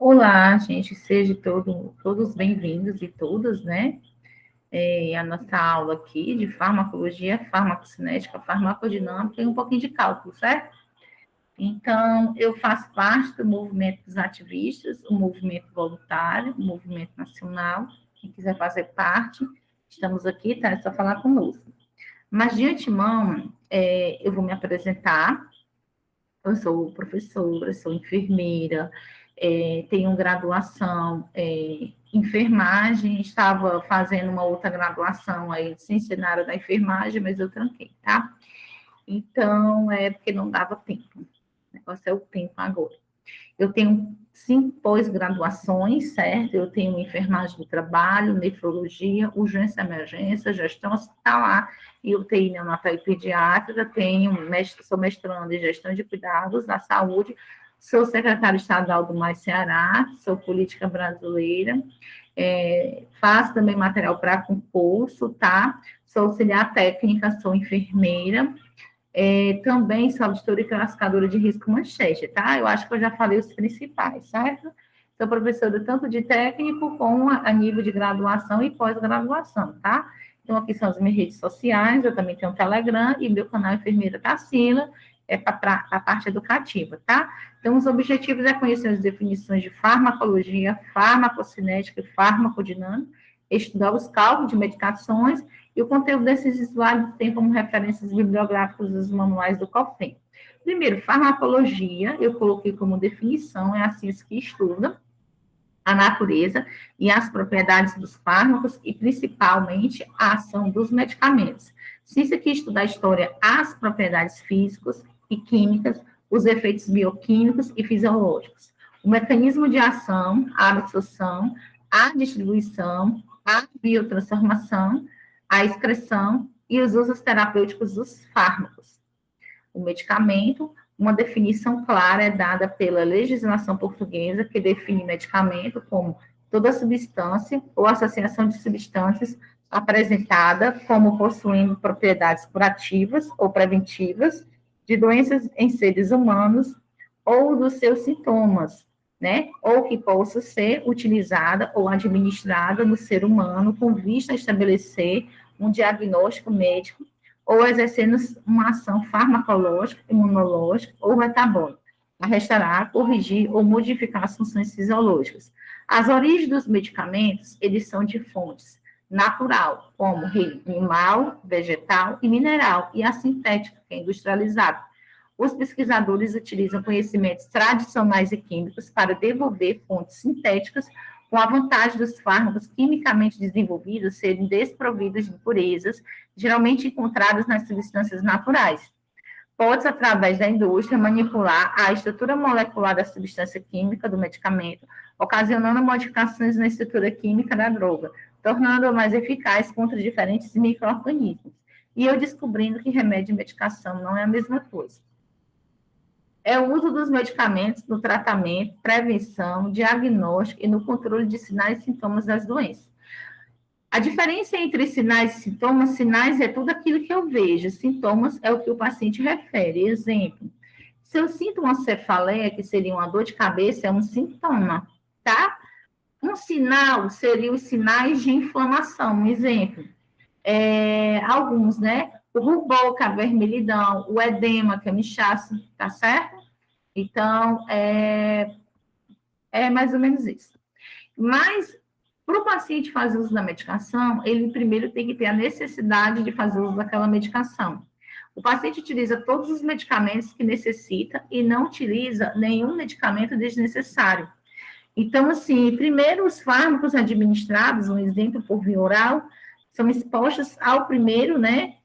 Olá, gente, sejam todos bem-vindos e todas, né? A nossa aula aqui de farmacologia, farmacocinética, farmacodinâmica e um pouquinho de cálculo, certo? Então, eu faço parte do movimento dos ativistas, o movimento voluntário, o movimento nacional. Quem quiser fazer parte, estamos aqui, tá? É só falar conosco. Mas, de antemão, eu vou me apresentar. Eu sou professora, sou enfermeira, tenho graduação em enfermagem, estava fazendo uma outra graduação aí de ciência na área da enfermagem, mas eu tranquei, tá? Então, é porque não dava tempo. O negócio é o tempo agora. Eu tenho 5 pós-graduações, certo? Eu tenho enfermagem do trabalho, nefrologia, urgência e emergência, gestão hospitalar e UTI neonatal e pediátrica. Sou mestranda em gestão de cuidados da saúde, sou secretária estadual do Mais Ceará, sou política brasileira, faço também material para concurso, tá? Sou auxiliar técnica, sou enfermeira, também sou auditora e classificadora de risco Manchete, tá? Eu acho que eu já falei os principais, certo? Sou professora tanto de técnico como a nível de graduação e pós-graduação, tá? Então, aqui são as minhas redes sociais, eu também tenho um Telegram e meu canal Enfermeira Tarsila, para a parte educativa, tá? Então, os objetivos é conhecer as definições de farmacologia, farmacocinética e farmacodinâmica, estudar os cálculos de medicações e o conteúdo desses slides tem como referências bibliográficas os manuais do COFEM. Primeiro, farmacologia, eu coloquei como definição, é a ciência que estuda a natureza e as propriedades dos fármacos e, principalmente, a ação dos medicamentos. Ciência que estuda a história, as propriedades físicas e químicas, os efeitos bioquímicos e fisiológicos, o mecanismo de ação, a absorção, a distribuição, a biotransformação, a excreção e os usos terapêuticos dos fármacos. O medicamento, uma definição clara é dada pela legislação portuguesa, que define medicamento como toda substância ou associação de substâncias apresentada como possuindo propriedades curativas ou preventivas de doenças em seres humanos ou dos seus sintomas, né? Ou que possa ser utilizada ou administrada no ser humano com vista a estabelecer um diagnóstico médico ou exercendo uma ação farmacológica, imunológica ou metabólica, a restaurar, corrigir ou modificar as funções fisiológicas. As origens dos medicamentos, eles são de fontes natural, como animal, vegetal e mineral, e a sintética, que é industrializada. Os pesquisadores utilizam conhecimentos tradicionais e químicos para desenvolver fontes sintéticas com a vantagem dos fármacos quimicamente desenvolvidos serem desprovidos de impurezas, geralmente encontradas nas substâncias naturais. Pode-se, através da indústria, manipular a estrutura molecular da substância química do medicamento, ocasionando modificações na estrutura química da droga, tornando-a mais eficaz contra diferentes micro-organismos. E eu descobrindo que remédio e medicação não é a mesma coisa. É o uso dos medicamentos no tratamento, prevenção, diagnóstico e no controle de sinais e sintomas das doenças. A diferença entre sinais é tudo aquilo que eu vejo, sintomas é o que o paciente refere. Exemplo, se eu sinto uma cefaleia, que seria uma dor de cabeça, é um sintoma, tá? Um sinal seria os sinais de inflamação, um exemplo. Alguns, né? O rubor, que é a vermelhidão, o edema, que é o inchaço, tá certo? Então, é mais ou menos isso. Mas, para o paciente fazer uso da medicação, ele primeiro tem que ter a necessidade de fazer uso daquela medicação. O paciente utiliza todos os medicamentos que necessita e não utiliza nenhum medicamento desnecessário. Então, assim, primeiro os fármacos administrados, um exemplo por via oral, são expostos ao primeiro, né,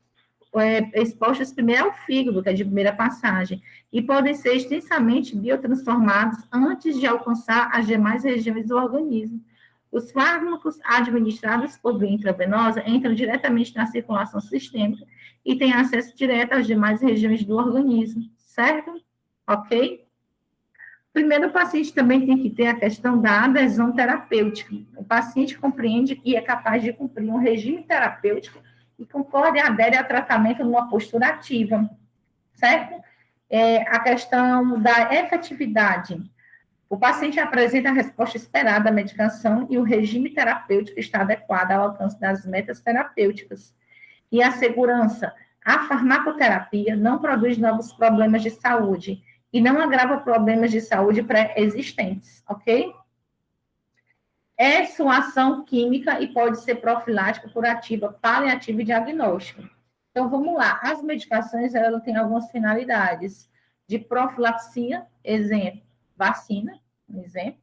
expostas primeiro ao fígado, que é de primeira passagem, e podem ser extensamente biotransformados antes de alcançar as demais regiões do organismo. Os fármacos administrados por via intravenosa entram diretamente na circulação sistêmica e têm acesso direto às demais regiões do organismo, certo? Ok? Primeiro, o paciente também tem que ter a questão da adesão terapêutica. O paciente compreende e é capaz de cumprir um regime terapêutico e concorda e adere ao tratamento numa postura ativa, certo? A questão da efetividade. O paciente apresenta a resposta esperada à medicação e o regime terapêutico está adequado ao alcance das metas terapêuticas. E a segurança. A farmacoterapia não produz novos problemas de saúde e não agrava problemas de saúde pré-existentes, ok? É sua ação química e pode ser profilática, curativa, paliativa e diagnóstica. Então, vamos lá. As medicações, elas têm algumas finalidades de profilaxia, exemplo, vacina, um exemplo.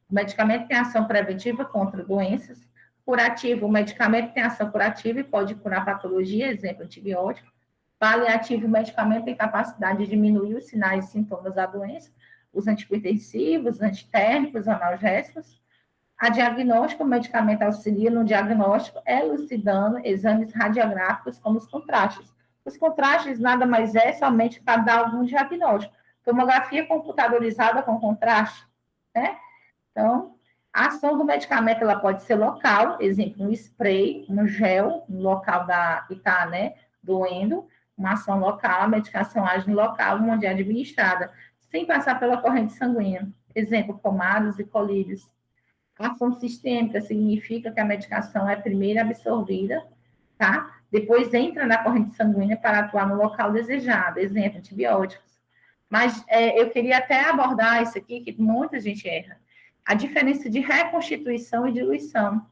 O medicamento tem ação preventiva contra doenças. Curativo, o medicamento tem ação curativa e pode curar patologia, exemplo, antibiótico. Paliativo, o medicamento tem capacidade de diminuir os sinais e sintomas da doença, os antihipertensivos, antitérmicos, analgésicos. A diagnóstico, o medicamento auxilia no diagnóstico, elucidando exames radiográficos como os contrastes. Os contrastes nada mais é somente para dar algum diagnóstico. Tomografia computadorizada com contraste, né? Então, a ação do medicamento ela pode ser local, exemplo, um spray, um gel, no local que está, né, doendo, uma ação local, a medicação age no local onde é administrada, sem passar pela corrente sanguínea. Exemplo, pomadas e colírios. Ação sistêmica significa que a medicação é primeiro absorvida, tá? Depois entra na corrente sanguínea para atuar no local desejado, exemplo, antibióticos. Mas eu queria até abordar isso aqui, que muita gente erra. A diferença de reconstituição e diluição.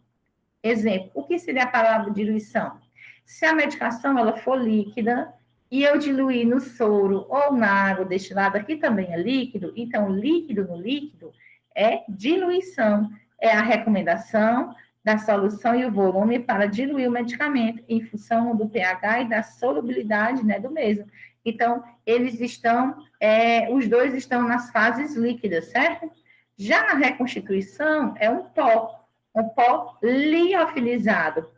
Exemplo, o que seria a palavra diluição? Se a medicação ela for líquida e eu diluir no soro ou na água destilada, que também é líquido, então líquido no líquido é diluição. É a recomendação da solução e o volume para diluir o medicamento em função do pH e da solubilidade, né, do mesmo. Então, eles estão, os dois estão nas fases líquidas, certo? Já na reconstituição, é um pó liofilizado,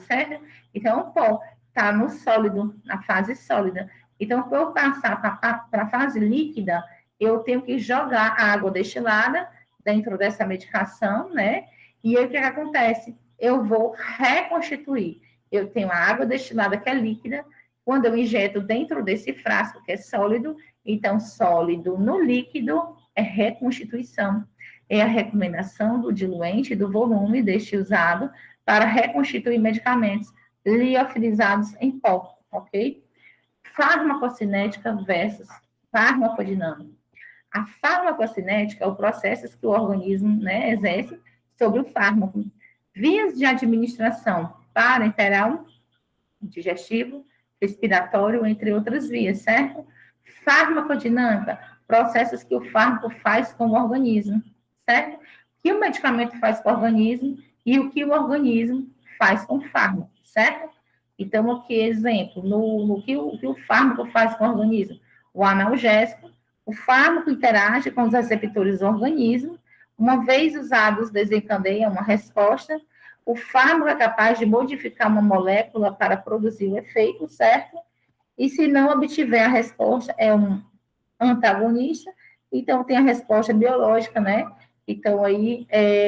certo? Então, o pó está no sólido, na fase sólida. Então, para eu passar para a fase líquida, eu tenho que jogar a água destilada dentro dessa medicação, né? E aí, o que acontece? Eu vou reconstituir. Eu tenho a água destilada que é líquida, quando eu injeto dentro desse frasco que é sólido, então, sólido no líquido é reconstituição. É a recomendação do diluente do volume deste usado para reconstituir medicamentos liofilizados em pó, ok? Farmacocinética versus farmacodinâmica. A farmacocinética é o processo que o organismo, né, exerce sobre o fármaco. Vias de administração parenteral, digestivo, respiratório, entre outras vias, certo? Farmacodinâmica, processos que o fármaco faz com o organismo, certo? O que o medicamento faz com o organismo e o que o organismo faz com o fármaco, certo? Então, aqui, exemplo, no que o fármaco faz com o organismo. O analgésico, o fármaco interage com os receptores do organismo, uma vez usados, desencadeia uma resposta. O fármaco é capaz de modificar uma molécula para produzir o efeito, certo? E se não obtiver a resposta, é um antagonista, então tem a resposta biológica, né? Então, aí,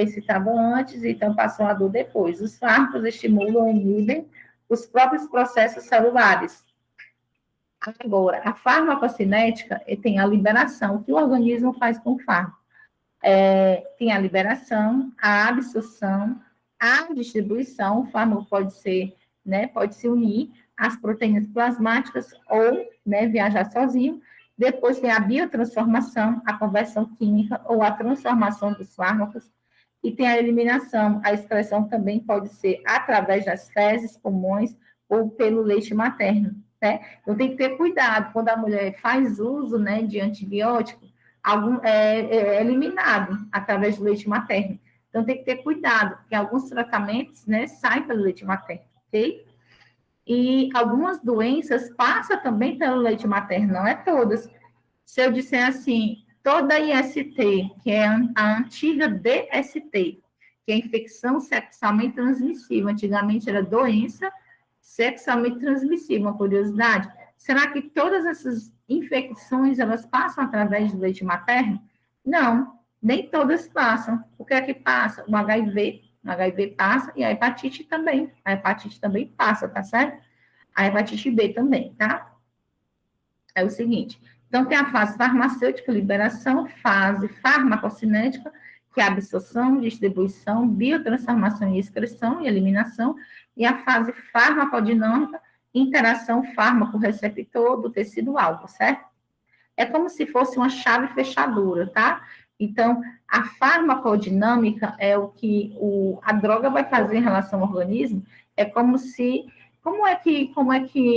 citavam antes, então passam a dor depois. Os fármacos estimulam e inibem os próprios processos celulares. Agora, a farmacocinética tem a liberação, o que o organismo faz com o fármaco. Tem a liberação, a absorção, a distribuição, o fármaco pode ser, né, pode se unir às proteínas plasmáticas ou, né, viajar sozinho. Depois tem a biotransformação, a conversão química ou a transformação dos fármacos. E tem a eliminação, a excreção também pode ser através das fezes, pulmões ou pelo leite materno, né? Então tem que ter cuidado quando a mulher faz uso, né, de antibiótico, é eliminado através do leite materno. Então, tem que ter cuidado, porque alguns tratamentos, né, saem pelo leite materno, ok? E algumas doenças passam também pelo leite materno, não é todas. Se eu disser assim, toda IST, que é a antiga DST, que é infecção sexualmente transmissível, antigamente era doença sexualmente transmissível, uma curiosidade. Será que todas essas infecções, elas passam através do leite materno? Não, nem todas passam. O que é que passa? O HIV passa e a hepatite também. A hepatite também passa, tá certo? A hepatite B também, tá? É o seguinte, Então, tem a fase farmacêutica, liberação, fase farmacocinética, que é a absorção, distribuição, biotransformação e excreção e eliminação, e a fase farmacodinâmica, interação fármaco-receptor do tecido-alvo, certo? É como se fosse uma chave fechadura, tá? Então, a farmacodinâmica é o que a droga vai fazer em relação ao organismo, é como se como é que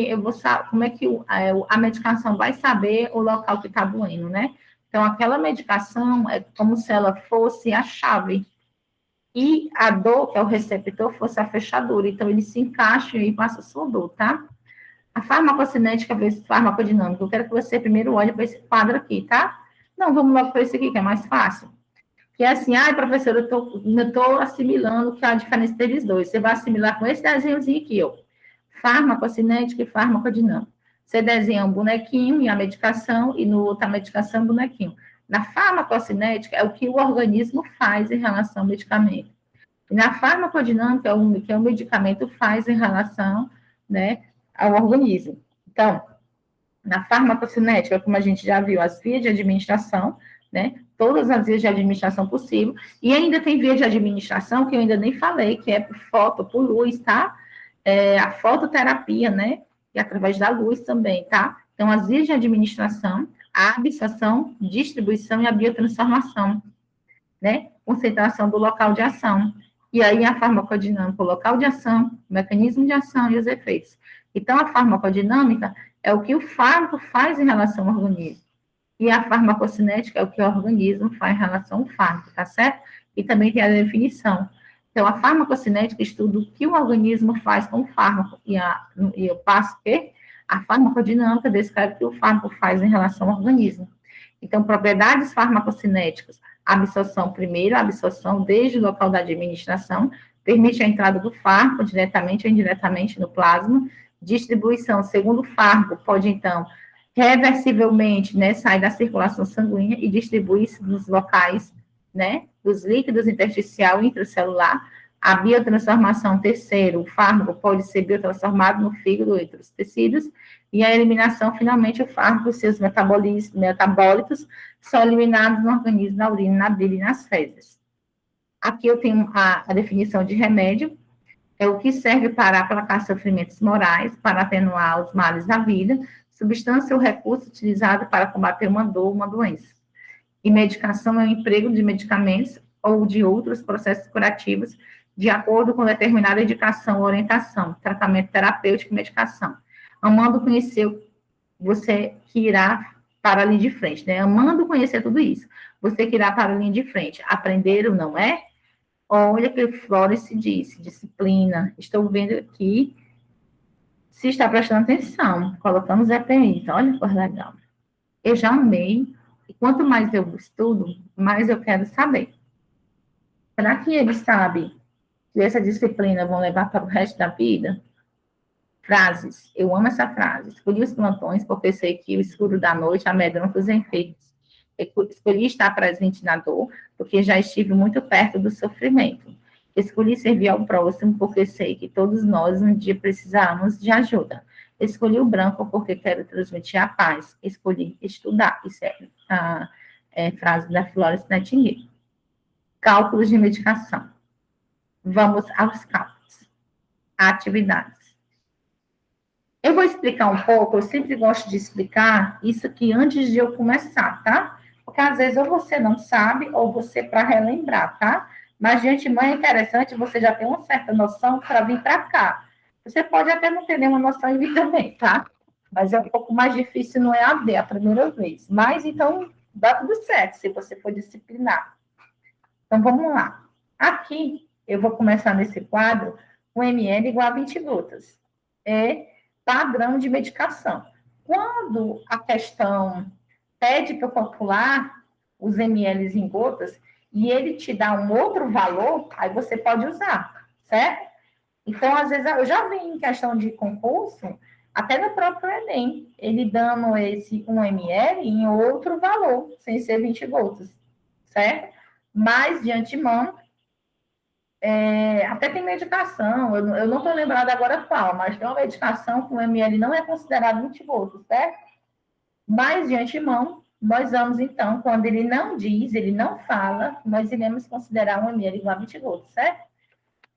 eu vou como é que a medicação vai saber o local que está doendo, né? Então, aquela medicação é como se ela fosse a chave e a dor, que é o receptor, fosse a fechadura. Então, ele se encaixa e passa a sua dor, tá? A farmacocinética versus farmacodinâmica. Eu quero que você primeiro olhe para esse quadro aqui, tá? Não, vamos logo para esse aqui, que é mais fácil. Que é assim, ai, professora, eu tô assimilando que é a diferença deles dois. Você vai assimilar com esse desenhozinho aqui, ó. Farmacocinética e farmacodinâmica. Você desenha um bonequinho e a medicação, e no outro a medicação, bonequinho. Na farmacocinética é o que o organismo faz em relação ao medicamento. E na farmacodinâmica é o que o medicamento faz em relação, né, ao organismo. Então, na farmacocinética, como a gente já viu, as vias de administração, né? Todas as vias de administração possível. E ainda tem via de administração que eu ainda nem falei, que é por foto, por luz, tá? A fototerapia, né? E através da luz também, tá? Então, as vias de administração, a absorção, distribuição e a biotransformação, né? Concentração do local de ação. E aí a farmacodinâmica, o local de ação, o mecanismo de ação e os efeitos. Então, a farmacodinâmica é o que o fármaco faz em relação ao organismo. E a farmacocinética é o que o organismo faz em relação ao fármaco, tá certo? E também tem a definição. Então, a farmacocinética estuda o que o organismo faz com o fármaco. E eu passo que a farmacodinâmica descreve o que o fármaco faz em relação ao organismo. Então, propriedades farmacocinéticas, absorção primeiro, a absorção desde o local da administração, permite a entrada do fármaco diretamente ou indiretamente no plasma. Distribuição, segundo o fármaco, pode, então, reversivelmente, né, sair da circulação sanguínea e distribuir-se nos locais, né, dos líquidos intersticial e intracelular. A biotransformação, terceiro, o fármaco pode ser biotransformado no fígado e outros tecidos, e a eliminação, finalmente, o fármaco e seus metabólitos são eliminados no organismo, na urina, na bile e nas fezes. Aqui eu tenho a definição de remédio, é o que serve para aplacar sofrimentos morais, para atenuar os males da vida, substância ou recurso utilizado para combater uma dor ou uma doença. E medicação é o emprego de medicamentos ou de outros processos curativos de acordo com determinada indicação ou orientação, tratamento terapêutico e medicação. Amando conhecer, você que irá para a linha de frente, né? Amando conhecer tudo isso, você que irá para a linha de frente. Aprender ou não é? Olha que Florence disse, disciplina. Estou vendo aqui se está prestando atenção. Colocamos EPI, então, olha que coisa legal. Eu já amei, e quanto mais eu estudo, mais eu quero saber. Será que ele sabe que essa disciplina vão levar para o resto da vida? Frases, eu amo essa frase. Escolhi os plantões porque sei que o escuro da noite amedronta os enfermos. Escolhi estar presente na dor porque já estive muito perto do sofrimento. Escolhi servir ao próximo porque sei que todos nós um dia precisamos de ajuda. Escolhi o branco porque quero transmitir a paz. Escolhi estudar. Isso é a frase da Florence Nightingale. Cálculos de medicação. Vamos aos cálculos. Atividades. Eu vou explicar um pouco, eu sempre gosto de explicar isso aqui antes de eu começar, tá? Porque às vezes ou você não sabe, ou você para relembrar, tá? Mas de antemão é interessante, você já tem uma certa noção para vir para cá. Você pode até não ter nenhuma noção em vir também, tá? Mas é um pouco mais difícil no EAD a primeira vez. Mas então dá tudo certo se você for disciplinar. Então vamos lá. Aqui eu vou começar nesse quadro, o ml igual a 20 gotas. Padrão de medicação. Quando a questão pede para eu calcular os ml em gotas e ele te dá um outro valor, aí você pode usar, certo? Então, às vezes, eu já vi em questão de concurso, até no próprio Enem, ele dando esse 1 ml em outro valor, sem ser 20 gotas, certo? Mas, de antemão, até tem medicação, eu não estou lembrada agora qual, mas tem uma medicação com ml não é considerado 20 gotas, certo? Mas, de antemão, nós vamos, então, quando ele não diz, ele não fala, nós iremos considerar 1 ml igual a 20 gotas, certo?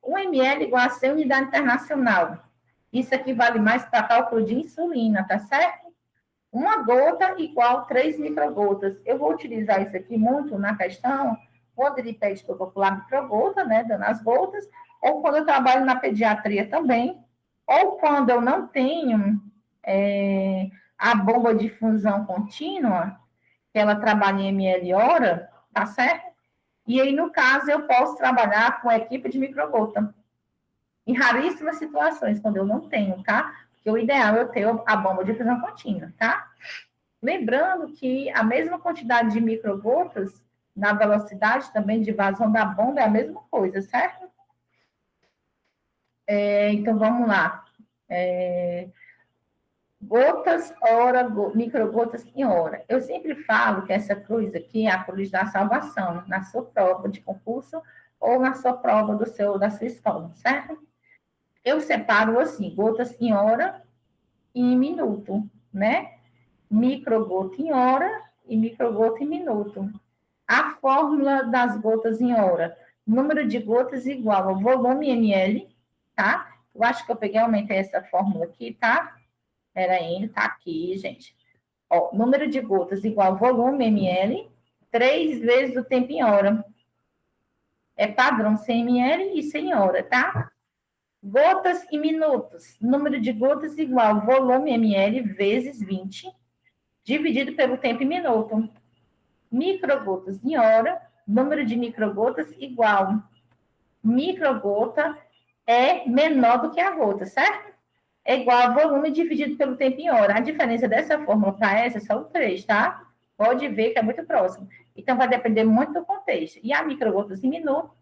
1 ml igual a 100 unidade internacional. Isso aqui vale mais para cálculo de insulina, tá certo? Uma gota igual a 3 microgotas. Eu vou utilizar isso aqui muito na questão, quando ele pede para eu calcular microgota, né, dando as gotas, ou quando eu trabalho na pediatria também, ou quando eu não tenho a bomba de fusão contínua, que ela trabalha em ml hora, tá certo? E aí, no caso, eu posso trabalhar com a equipe de microgota. Em raríssimas situações, quando eu não tenho, tá? Porque o ideal é eu ter a bomba de fusão contínua, tá? Lembrando que a mesma quantidade de microgotas, na velocidade também de vazão da bomba, é a mesma coisa, certo? Então, vamos lá. Gotas, hora, microgotas em hora. Eu sempre falo que essa cruz aqui é a cruz da salvação, na sua prova de concurso ou na sua prova da sua escola, certo? Eu separo assim, gotas em hora e em minuto, né? Microgota em hora e microgota em minuto. A fórmula das gotas em hora. Número de gotas igual ao volume ml, tá? Eu acho que eu peguei, aumentei essa fórmula aqui, tá? Peraí, tá aqui, gente. Ó, número de gotas igual ao volume ml, 3 vezes o tempo em hora. É padrão 100 ml e 100 hora, tá? Gotas em minutos. Número de gotas igual ao volume ml vezes 20, dividido pelo tempo em minuto. Microgotas em hora, número de microgotas igual. Microgota é menor do que a gota, certo? É igual a volume dividido pelo tempo em hora. A diferença dessa fórmula para essa são 3, tá? Pode ver que é muito próximo. Então, vai depender muito do contexto. E a microgotas em minuto,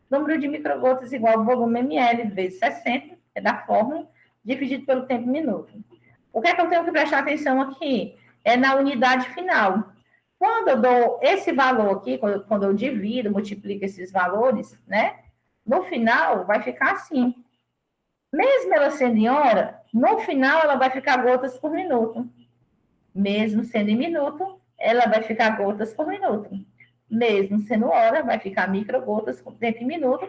número de microgotas igual a volume ml vezes 60, é da fórmula, dividido pelo tempo em minuto. O que é que eu tenho que prestar atenção aqui? É na unidade final. Quando eu dou esse valor aqui, quando eu divido, multiplico esses valores, né? No final, vai ficar assim. Mesmo ela sendo em hora, no final ela vai ficar gotas por minuto. Mesmo sendo em minuto, ela vai ficar gotas por minuto. Mesmo sendo hora, vai ficar microgotas com tempo em minuto.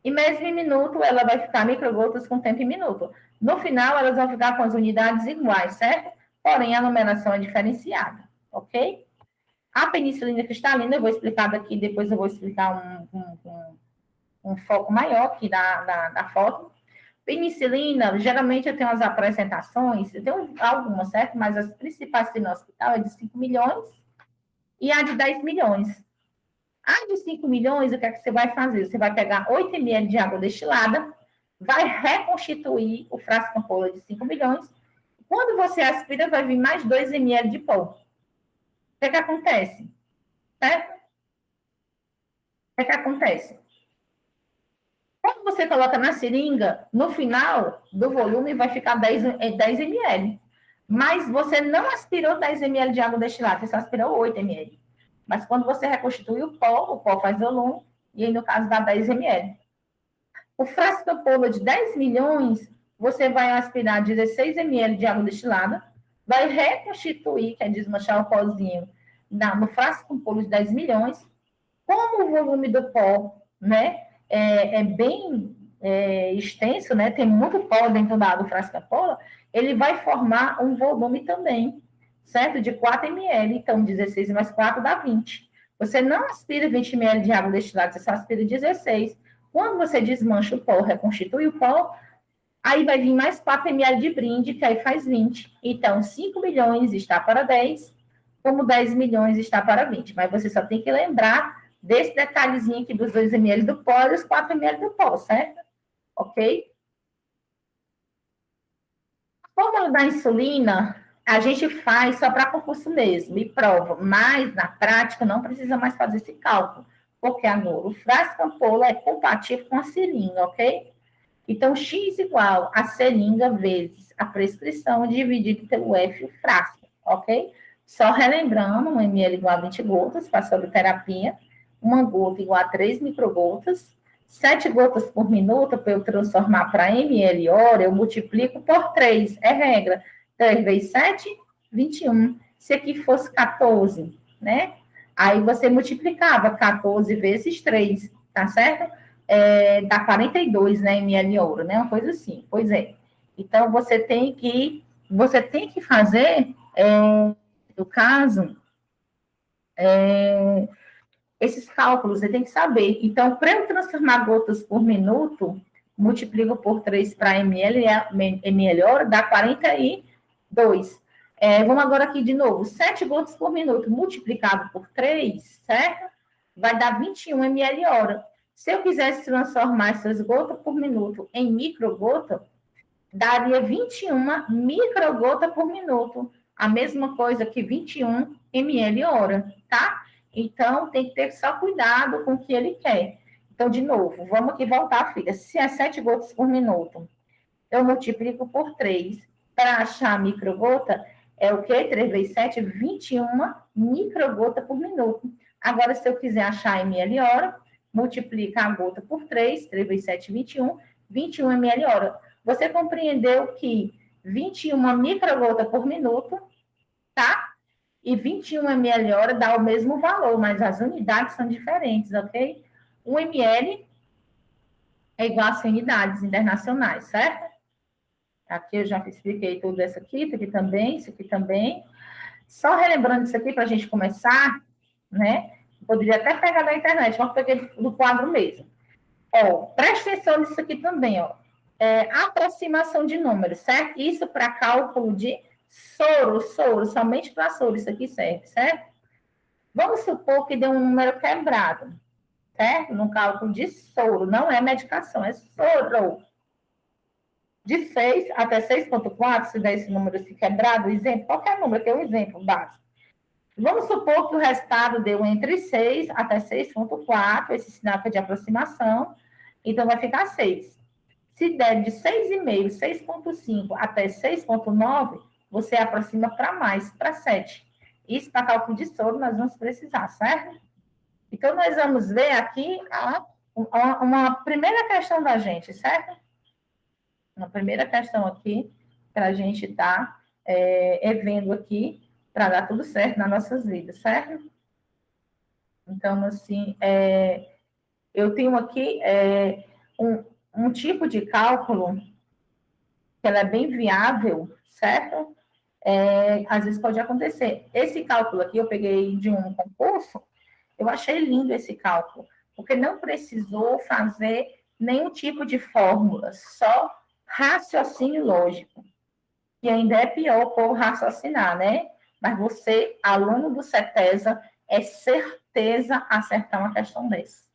E mesmo em minuto, ela vai ficar microgotas com tempo em minuto. No final, elas vão ficar com as unidades iguais, certo? Porém, a numeração é diferenciada, ok? A penicilina cristalina, eu vou explicar daqui, depois eu vou explicar um foco maior aqui da foto. Penicilina, geralmente eu tenho as apresentações, eu tenho algumas, certo? Mas as principais que tem no hospital é de 5 milhões e a de 10 milhões. A de 5 milhões, o que é que você vai fazer? Você vai pegar 8 ml de água destilada, vai reconstituir o frasco ampola de 5 milhões. Quando você aspira, vai vir mais 2 ml de pó. O que é que acontece? Certo? O que é que acontece? Quando você coloca na seringa, no final do volume vai ficar 10 ml. Mas você não aspirou 10 ml de água destilada, você só aspirou 8 ml. Mas quando você reconstitui o pó faz volume, e aí no caso dá 10 ml. O frasco ampola de 10 milhões, você vai aspirar 16 ml de água destilada, vai reconstituir, que é desmanchar o pozinho, no frasco ampola de 10 milhões. Como o volume do pó, né, é bem extenso, né, tem muito pó dentro do frasco ampola, ele vai formar um volume também, certo? De 4 ml, então 16 mais 4 dá 20. Você não aspira 20 ml de água destilada, você só aspira 16. Quando você desmancha o pó, reconstitui o pó, aí vai vir mais 4 ml de brinde, que aí faz 20. Então, 5 milhões está para 10, como 10 milhões está para 20. Mas você só tem que lembrar desse detalhezinho aqui dos 2 ml do pó e os 4 ml do pó, certo? Ok? A fórmula da insulina, a gente faz só para concurso mesmo, e prova. Mas, na prática, não precisa mais fazer esse cálculo. Porque agora, o frasco ampola é compatível com a seringa, ok? Então, X igual a seringa vezes a prescrição dividido pelo F, o frasco, ok? Só relembrando, 1 ml igual a 20 gotas, passou de terapia, uma gota igual a 3 microgotas, 7 gotas por minuto, para eu transformar para ml hora, eu multiplico por 3, é regra. 3 vezes 7, 21. Se aqui fosse 14, né? Aí você multiplicava 14 vezes 3, tá certo? Dá 42, né, ml hora, né? Uma coisa assim. Pois é. Então, você tem que fazer, no caso, esses cálculos, você tem que saber. Então, para eu transformar gotas por minuto, multiplico por 3 para ml hora, dá 42. Vamos agora aqui de novo. 7 gotas por minuto multiplicado por 3, certo? Vai dar 21 ml hora. Se eu quisesse transformar essas gotas por minuto em microgota, daria 21 microgota por minuto. A mesma coisa que 21 ml hora, tá? Então, tem que ter só cuidado com o que ele quer. Então, de novo, vamos aqui voltar, filha. Se é 7 gotas por minuto, eu multiplico por 3. Para achar a microgota, é o quê? 3 vezes 7, 21 microgota por minuto. Agora, se eu quiser achar ml hora, multiplica a gota por 3, 3 vezes 7, 21 ml hora. Você compreendeu que 21 microgota por minuto, tá? E 21 ml hora dá o mesmo valor, mas as unidades são diferentes, ok? 1 ml é igual a 100 unidades internacionais, certo? Aqui eu já expliquei tudo isso aqui também, isso aqui também. Só relembrando isso aqui para a gente começar, né? Poderia até pegar da internet, mas peguei do quadro mesmo. Ó, presta atenção nisso aqui também, ó. Aproximação de números, certo? Isso para cálculo de soro, somente para soro, isso aqui serve, certo? Vamos supor que deu um número quebrado, certo? No cálculo de soro, não é medicação, é soro. De 6 até 6,4, se der esse número assim quebrado, exemplo, qualquer número, que é um exemplo básico. Vamos supor que o resultado deu entre 6 até 6,4, esse sinal é de aproximação, então vai ficar 6. Se der de 6,5, 6,5 até 6,9, você aproxima para mais, para 7. Isso para cálculo de soro nós vamos precisar, certo? Então, nós vamos ver aqui uma primeira questão da gente, certo? Uma primeira questão aqui para a gente estar vendo aqui para dar tudo certo nas nossas vidas, certo? Então, assim, eu tenho aqui um tipo de cálculo que ela é bem viável, certo? Às vezes pode acontecer. Esse cálculo aqui eu peguei de um concurso, eu achei lindo esse cálculo, porque não precisou fazer nenhum tipo de fórmula, só raciocínio lógico. E ainda é pior por raciocinar, né? Mas você, aluno do CETESA, é certeza acertar uma questão dessa.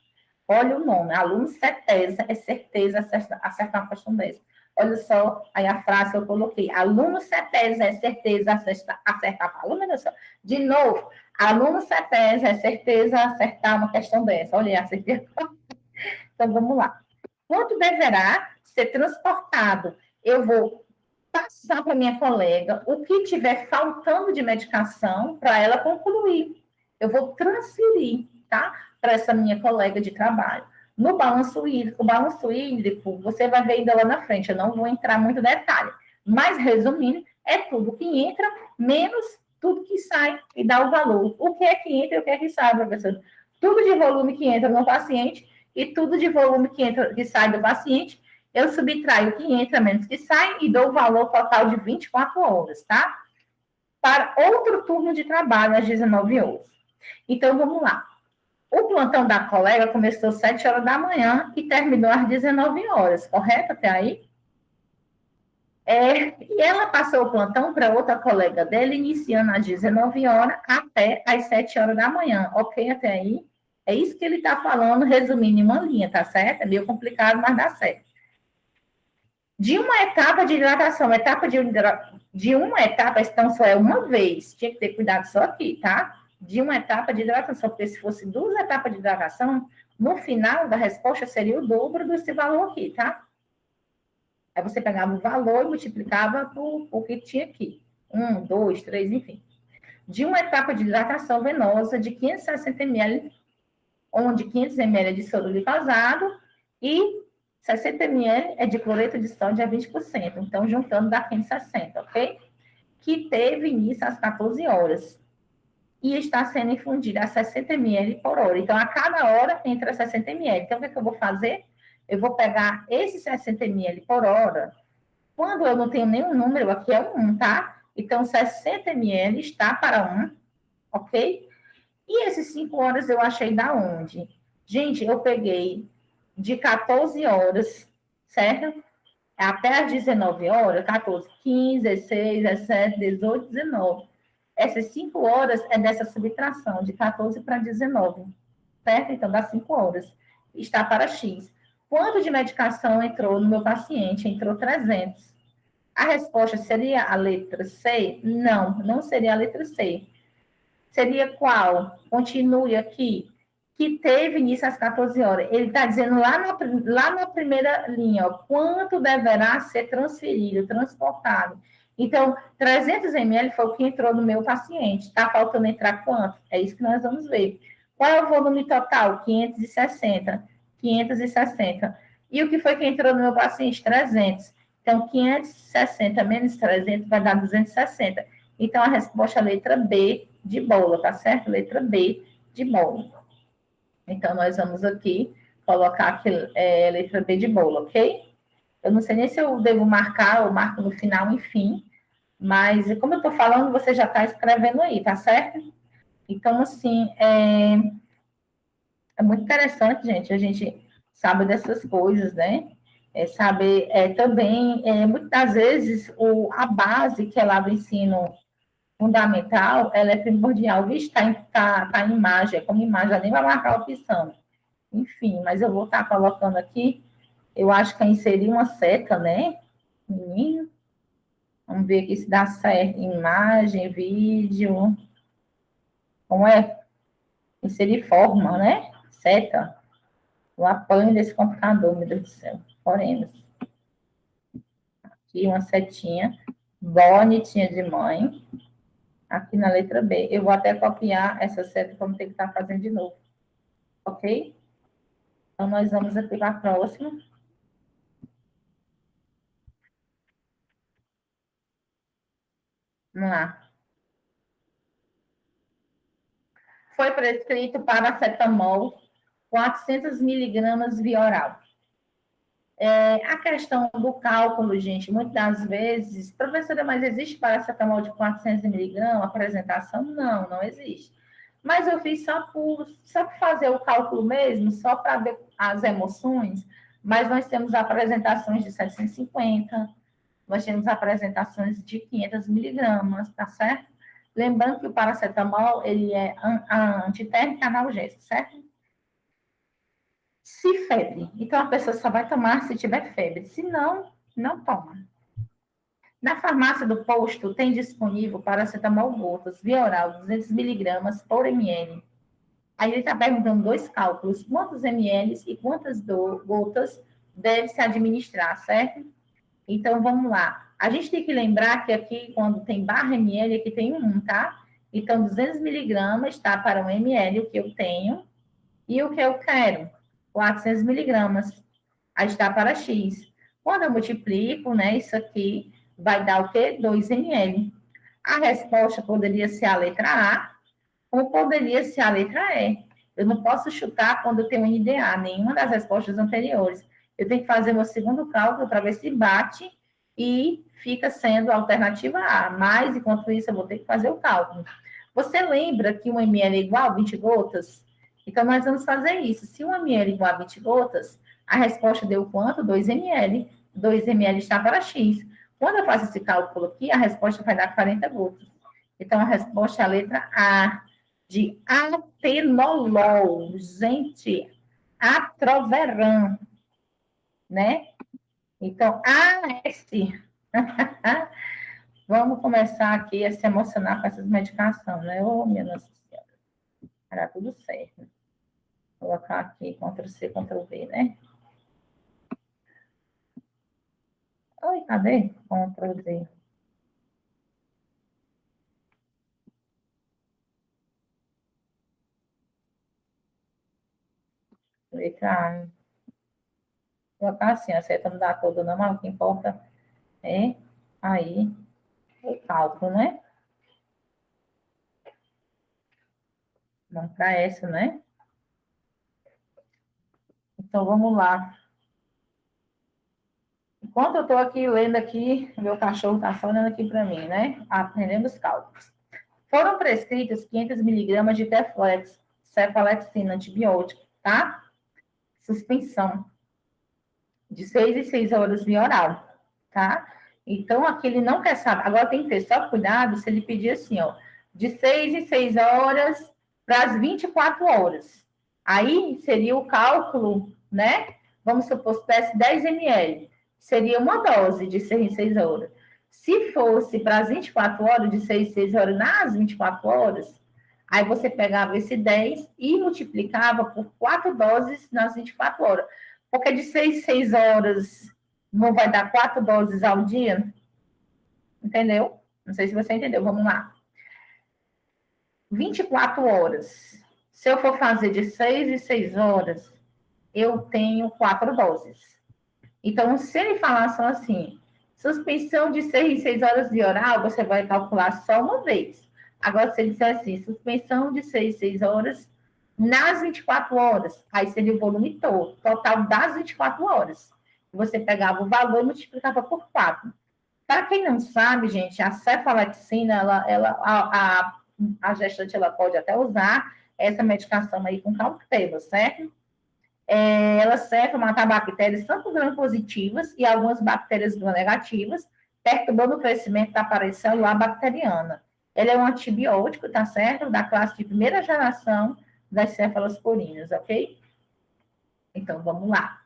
Olha o nome, aluno CETESA, é certeza acertar uma questão dessa. Olha só, aí a frase que eu coloquei. Aluno CETESA é certeza acertar. Aluno, de novo, aluno CETESA é certeza acertar uma questão dessa. Olha, acertei. Então, vamos lá. Quanto deverá ser transportado? Eu vou passar para minha colega o que tiver faltando de medicação para ela concluir. Eu vou transferir, tá? Para essa minha colega de trabalho. No balanço hídrico, você vai ver ainda lá na frente, eu não vou entrar muito detalhe. Mas, resumindo, é tudo que entra, menos tudo que sai e dá o valor. O que é que entra e o que é que sai, professor? Tudo de volume que entra no paciente e tudo de volume que sai do paciente, eu subtraio o que entra menos que sai e dou o valor total de 24 horas, tá? Para outro turno de trabalho, às 19 horas. Então, vamos lá. O plantão da colega começou às 7 horas da manhã e terminou às 19 horas, correto até aí? E ela passou o plantão para outra colega dela, iniciando às 19 horas até às 7 horas da manhã, ok até aí? É isso que ele está falando, resumindo em uma linha, tá certo? É meio complicado, mas dá certo. De uma etapa de hidratação, de uma etapa, então só é uma vez, tinha que ter cuidado só aqui, tá? De uma etapa de hidratação, porque se fosse 2 etapas de hidratação, no final da resposta seria o dobro desse valor aqui, tá? Aí você pegava o valor e multiplicava por que tinha aqui. 1, 2, 3, enfim. De uma etapa de hidratação venosa de 560 ml, onde 500 ml é de soro glicosado e 60 ml é de cloreto de sódio a 20%. Então, juntando dá 560, ok? que teve início às 14 horas e está sendo infundida a 60 ml por hora. Então, a cada hora entra 60 ml. Então, o que, é que eu vou fazer? Eu vou pegar esses 60 ml por hora. Quando eu não tenho nenhum número, aqui é um 1, tá? Então, 60 ml está para 1, ok? E esses 5 horas eu achei da onde? Gente, eu peguei de 14 horas, certo? Até às 19 horas, 14, 15, 16, 17, 18, 19. Essas 5 horas é dessa subtração, de 14 para 19, certo? Então, dá 5 horas. Está para X. Quanto de medicação entrou no meu paciente? Entrou 300. A resposta seria a letra C? Não, não seria a letra C. Seria qual? Continue aqui. Que teve início às 14 horas. Ele está dizendo lá na primeira linha, ó, quanto deverá ser transferido, transportado. Então, 300 ml foi o que entrou no meu paciente. Está faltando entrar quanto? É isso que nós vamos ver. Qual é o volume total? 560. 560. E o que foi que entrou no meu paciente? 300. Então, 560 menos 300 vai dar 260. Então, a resposta é a letra B de bola, tá certo? Letra B de bola. Então, nós vamos aqui colocar aqui, letra B de bola, ok? Eu não sei nem se eu devo marcar ou marco no final, enfim. Mas, como eu estou falando, você já está escrevendo aí, tá certo? Então, assim, é muito interessante, gente, a gente sabe dessas coisas, né? Saber também, muitas vezes, a base que é lá do ensino fundamental, ela é primordial. Vixe, tá em imagem, é como imagem, já nem vai marcar a opção. Enfim, mas eu vou estar colocando aqui, eu acho que é inserir uma seta, né? Menino, vamos ver aqui se dá certo. Imagem, vídeo, como é? Inserir forma, né? Seta. O apanho desse computador, meu Deus do céu. Oremos. Aqui uma setinha, bonitinha de mãe. Aqui na letra B. Eu vou até copiar essa seta, como tem que estar fazendo de novo. Ok? Então, nós vamos aqui para a próxima. Vamos lá. Foi prescrito paracetamol 400 miligramas via oral. A questão do cálculo, gente, muitas das vezes, professora, mas existe paracetamol de 400 miligramas, apresentação? Não, não existe. Mas eu fiz só por fazer o cálculo mesmo, só para ver as emoções, mas nós temos apresentações de 750, nós temos apresentações de 500 miligramas, tá certo? Lembrando que o paracetamol, ele é antitérmico e analgésico, certo? Se febre. Então, a pessoa só vai tomar se tiver febre. Se não, não toma. Na farmácia do posto, tem disponível paracetamol gotas, via oral, 200 miligramas por ml. Aí ele está perguntando dois cálculos, quantos ml e quantas gotas deve se administrar, certo? Então, vamos lá. A gente tem que lembrar que aqui, quando tem barra ml, aqui tem um, tá? Então, 200 miligramas está para 1 ml, o que eu tenho, e o que eu quero, 400 miligramas. Aí está para X. Quando eu multiplico, né, isso aqui vai dar o quê? 2 ml. A resposta poderia ser a letra A, ou poderia ser a letra E. Eu não posso chutar quando eu tenho um NDA, nenhuma das respostas anteriores. Eu tenho que fazer meu segundo cálculo para ver se bate e fica sendo a alternativa A. Mas, enquanto isso, eu vou ter que fazer o cálculo. Você lembra que 1 ml é igual a 20 gotas? Então, nós vamos fazer isso. Se 1 ml é igual a 20 gotas, a resposta deu quanto? 2 ml. 2 ml está para X. Quando eu faço esse cálculo aqui, a resposta vai dar 40 gotas. Então, a resposta é a letra A, de atenolol. Gente, atroveran, né? Então, AS. Vamos começar aqui a se emocionar com essas medicações, né? Ô, minha Nossa Senhora. Era tudo certo. Vou colocar aqui Ctrl+C, Ctrl+V, né? Oi, cadê? Ctrl+Z. Letra A. Vou colocar assim, a seta não dá toda não, mas o que importa é aí. o cálculo, né? Vamos para essa, né? Então, vamos lá. Enquanto eu estou aqui lendo aqui, meu cachorro está falando aqui para mim, né? Aprendendo os cálculos. Foram prescritos 500 miligramas de Teflex, cefalexina antibiótico, tá? Suspensão de 6 em 6 horas via oral, tá? Então, aqui ele não quer saber. Agora tem que ter só cuidado se ele pedir assim, ó, de 6 em 6 horas para as 24 horas. Aí seria o cálculo, né? Vamos supor que desse 10 ml. Seria uma dose de 6 em 6 horas. Se fosse para as 24 horas, de 6 em 6 horas nas 24 horas, aí você pegava esse 10 e multiplicava por 4 doses nas 24 horas. Porque de 6 em 6 horas não vai dar 4 doses ao dia? Entendeu? Não sei se você entendeu. Vamos lá. 24 horas. Se eu for fazer de 6 em 6 horas, eu tenho 4 doses. Então, se ele falar só assim, suspensão de 6 em 6 horas de oral, você vai calcular só uma vez. Agora, se ele disser assim, suspensão de 6 em 6 horas nas 24 horas, aí seria o volume todo, total das 24 horas. Você pegava o valor e multiplicava por 4. Para quem não sabe, gente, a cefalexina, a gestante ela pode até usar essa medicação aí com cautela, certo? Ela serve para matar bactérias tanto gram-positivas e algumas bactérias gram-negativas, perturbando o crescimento da parede celular bacteriana. Ele é um antibiótico, tá certo? Da classe de primeira geração das cefalosporinas, ok? Então, vamos lá.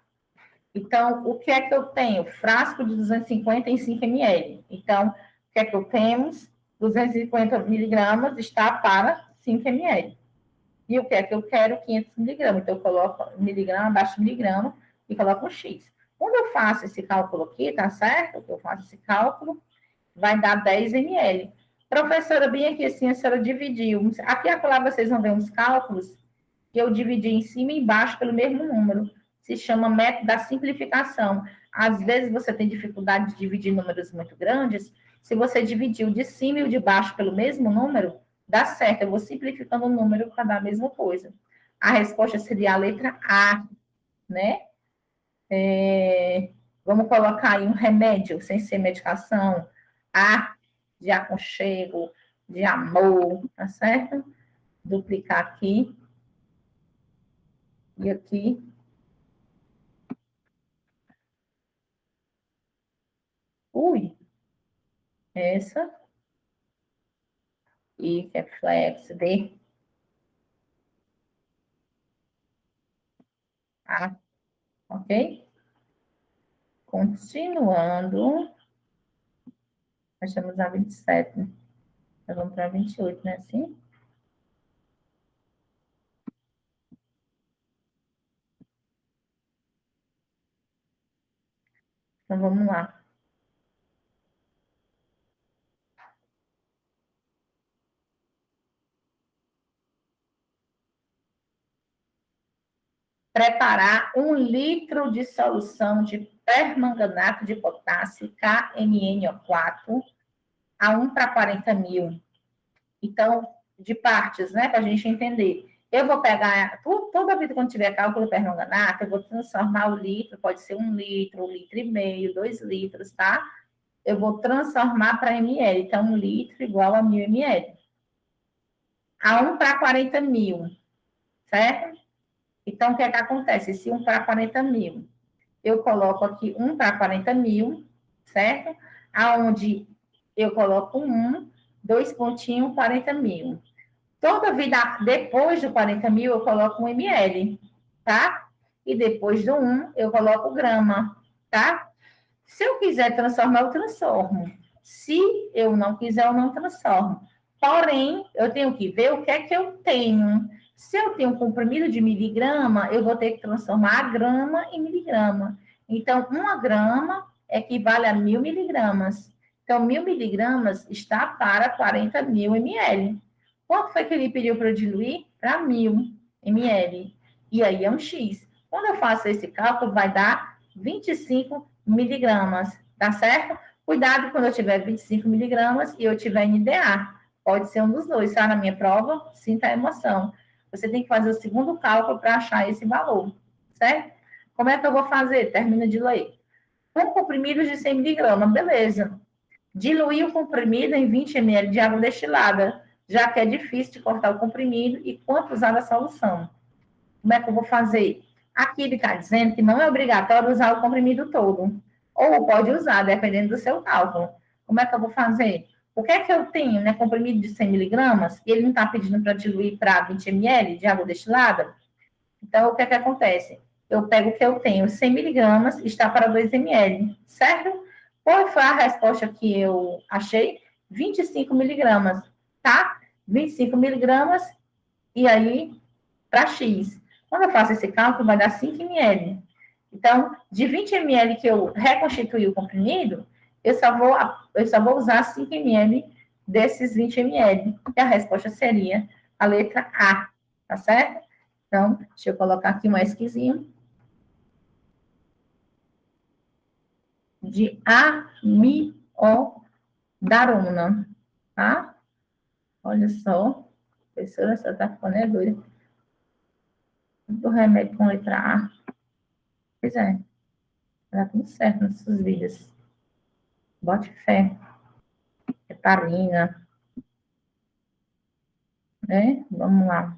Então, o que é que eu tenho? Frasco de 250 em 5 ml. Então, o que é que eu temos? 250 miligramas está para 5 ml. E o que é que eu quero? 500 miligramas. Então, eu coloco miligrama abaixo de miligrama e coloco um X. Quando eu faço esse cálculo aqui, tá certo? Eu faço esse cálculo, vai dar 10 ml. Professora, bem aqui assim, a senhora dividiu. Aqui acolá vocês vão ver uns cálculos que eu dividi em cima e embaixo pelo mesmo número. Se chama método da simplificação. Às vezes você tem dificuldade de dividir números muito grandes. Se você dividir o de cima e o de baixo pelo mesmo número, dá certo. Eu vou simplificando o número para dar a mesma coisa. A resposta seria a letra A, né? Vamos colocar aí um remédio, sem ser medicação. A de aconchego, de amor, tá certo? Duplicar aqui. E aqui. Ui, essa. E que é flex de A, ok? Continuando, nós estamos a 27, nós vamos para 28, né? Assim? Então, vamos lá. Preparar 1 litro de solução de permanganato de potássio, KMnO4, a 1 para 40 mil. Então, de partes, né, para a gente entender. Eu vou pegar, toda vida quando tiver cálculo de permanganato, eu vou transformar o litro, pode ser 1 litro, 1 litro e meio, 2 litros, tá? Eu vou transformar para ml. Então, 1 litro igual a 1.000 ml. A 1 para 40 mil, certo? Então, o que é que acontece? Se 1 para 40 mil, eu coloco aqui 1 para 40 mil, certo? Aonde eu coloco 1, 2 pontinhos, 40 mil. Toda vida, depois do 40 mil, eu coloco 1 ml, tá? E depois do 1, eu coloco grama, tá? Se eu quiser transformar, eu transformo. Se eu não quiser, eu não transformo. Porém, eu tenho que ver o que é que eu tenho. Se eu tenho um comprimido de miligrama, eu vou ter que transformar a grama em miligrama. Então, 1 grama equivale a 1.000 miligramas. Então, 1.000 miligramas está para 40 mil ml. Quanto foi que ele pediu para eu diluir? Para 1.000 ml. E aí é um X. Quando eu faço esse cálculo, vai dar 25 miligramas, tá certo? Cuidado quando eu tiver 25 miligramas e eu tiver NDA. Pode ser um dos dois, tá? Na minha prova, sinta a emoção. Você tem que fazer o segundo cálculo para achar esse valor, certo? Como é que eu vou fazer? Termina de ler. Com comprimidos de 100 miligramas, beleza. Diluir o comprimido em 20 ml de água destilada, já que é difícil de cortar o comprimido e quanto usar a solução. Como é que eu vou fazer? Aqui ele está dizendo que não é obrigatório usar o comprimido todo. Ou pode usar, dependendo do seu cálculo. Como é que eu vou fazer? O que é que eu tenho, né? Comprimido de 100 miligramas, e ele não está pedindo para diluir para 20 ml de água destilada? Então, o que é que acontece? Eu pego o que eu tenho, 100 miligramas, está para 2 ml, certo? Qual foi a resposta que eu achei? 25 miligramas, tá? 25 miligramas, e aí, para X. Quando eu faço esse cálculo, vai dar 5 ml. Então, de 20 ml que eu reconstituí o comprimido, eu só vou usar 5 ml desses 20 ml. E a resposta seria a letra A, tá certo? Então, deixa eu colocar aqui um esquisinho. De amiodarona, tá? Olha só. A professora só tá ficando doida. Do remédio com letra A. Pois é. Dá tudo certo nas suas vidas. Bote fé. Heparina. Né? Vamos lá.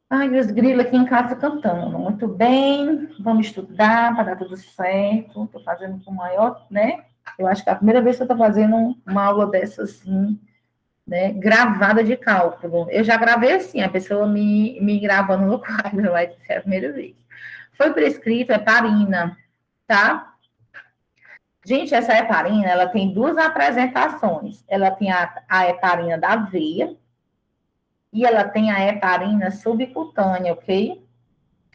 Ai, os grilos aqui em casa cantando. Muito bem. Vamos estudar para dar tudo certo. Estou fazendo com o maior, né? Eu acho que é a primeira vez que eu estou fazendo uma aula dessa assim, né? Gravada de cálculo. Eu já gravei assim, a pessoa me gravando no quadro, vai ser a primeira vez. Foi prescrito heparina, tá? Gente, essa heparina, ela tem duas apresentações. Ela tem a heparina da veia e ela tem a heparina subcutânea, ok?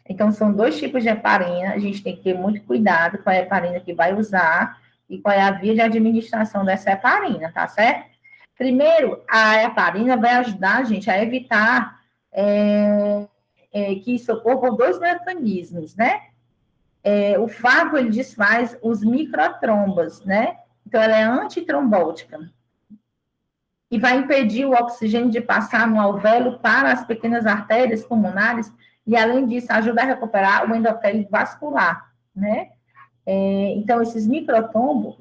Então, são dois tipos de heparina. A gente tem que ter muito cuidado com a heparina que vai usar e qual é a via de administração dessa heparina, tá certo? Primeiro, a heparina vai ajudar a gente a evitar que isso ocorra por dois mecanismos, né? O fármaco, ele desfaz os microtrombos, né? Então, ela é antitrombótica. E vai impedir o oxigênio de passar no alvéolo para as pequenas artérias pulmonares e, além disso, ajuda a recuperar o endotélio vascular, né? Então, esses microtrombos,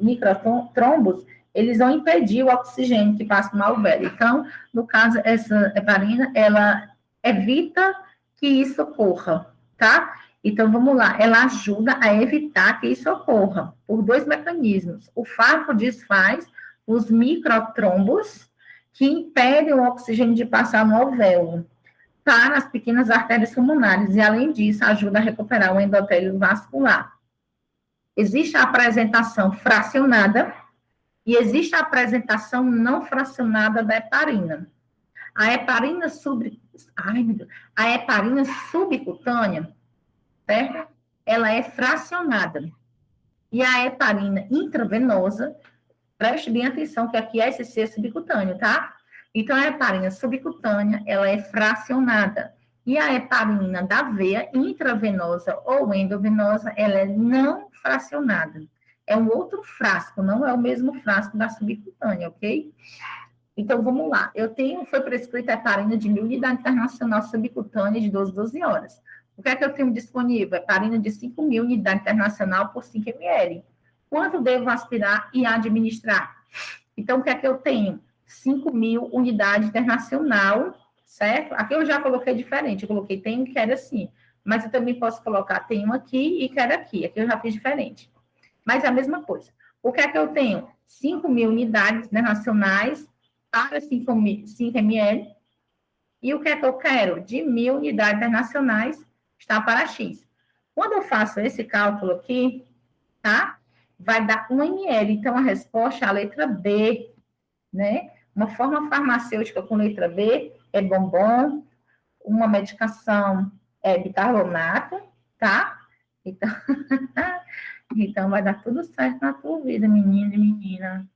eles vão impedir o oxigênio que passa no alvéolo. Então, no caso, essa heparina, ela evita que isso ocorra, tá? Então, vamos lá, ela ajuda a evitar que isso ocorra, por dois mecanismos. O fármaco desfaz os microtrombos, que impedem o oxigênio de passar no alvéolo para as pequenas artérias pulmonares, e, além disso, ajuda a recuperar o endotélio vascular. Existe a apresentação fracionada e existe a apresentação não fracionada da heparina. A heparina subcutânea, certo? Ela é fracionada. E a heparina intravenosa, preste bem atenção que aqui é SC subcutâneo, tá? Então, a heparina subcutânea, ela é fracionada. E a heparina da veia, intravenosa ou endovenosa, ela é não fracionada. É um outro frasco, não é o mesmo frasco da subcutânea, ok? Então, vamos lá. Foi prescrita a heparina de 1.000 unidades internacional subcutânea de 12 horas. O que é que eu tenho disponível? Heparina de 5.000 unidades internacional por 5 ml. Quanto devo aspirar e administrar? Então, o que é que eu tenho? 5.000 unidades internacional, certo? Aqui eu já coloquei diferente, eu coloquei tem e quero assim, mas eu também posso colocar tem um aqui e quero aqui, aqui eu já fiz diferente. Mas é a mesma coisa. O que é que eu tenho? 5.000 unidades internacionais para 5 ml, e o que é que eu quero? De 1.000 unidades internacionais está para X. Quando eu faço esse cálculo aqui, tá? Vai dar 1 ml. Então, a resposta é a letra B, né? Uma forma farmacêutica com letra B é bombom, uma medicação é bicarbonato, tá? Então, então vai dar tudo certo na tua vida, menino e menina.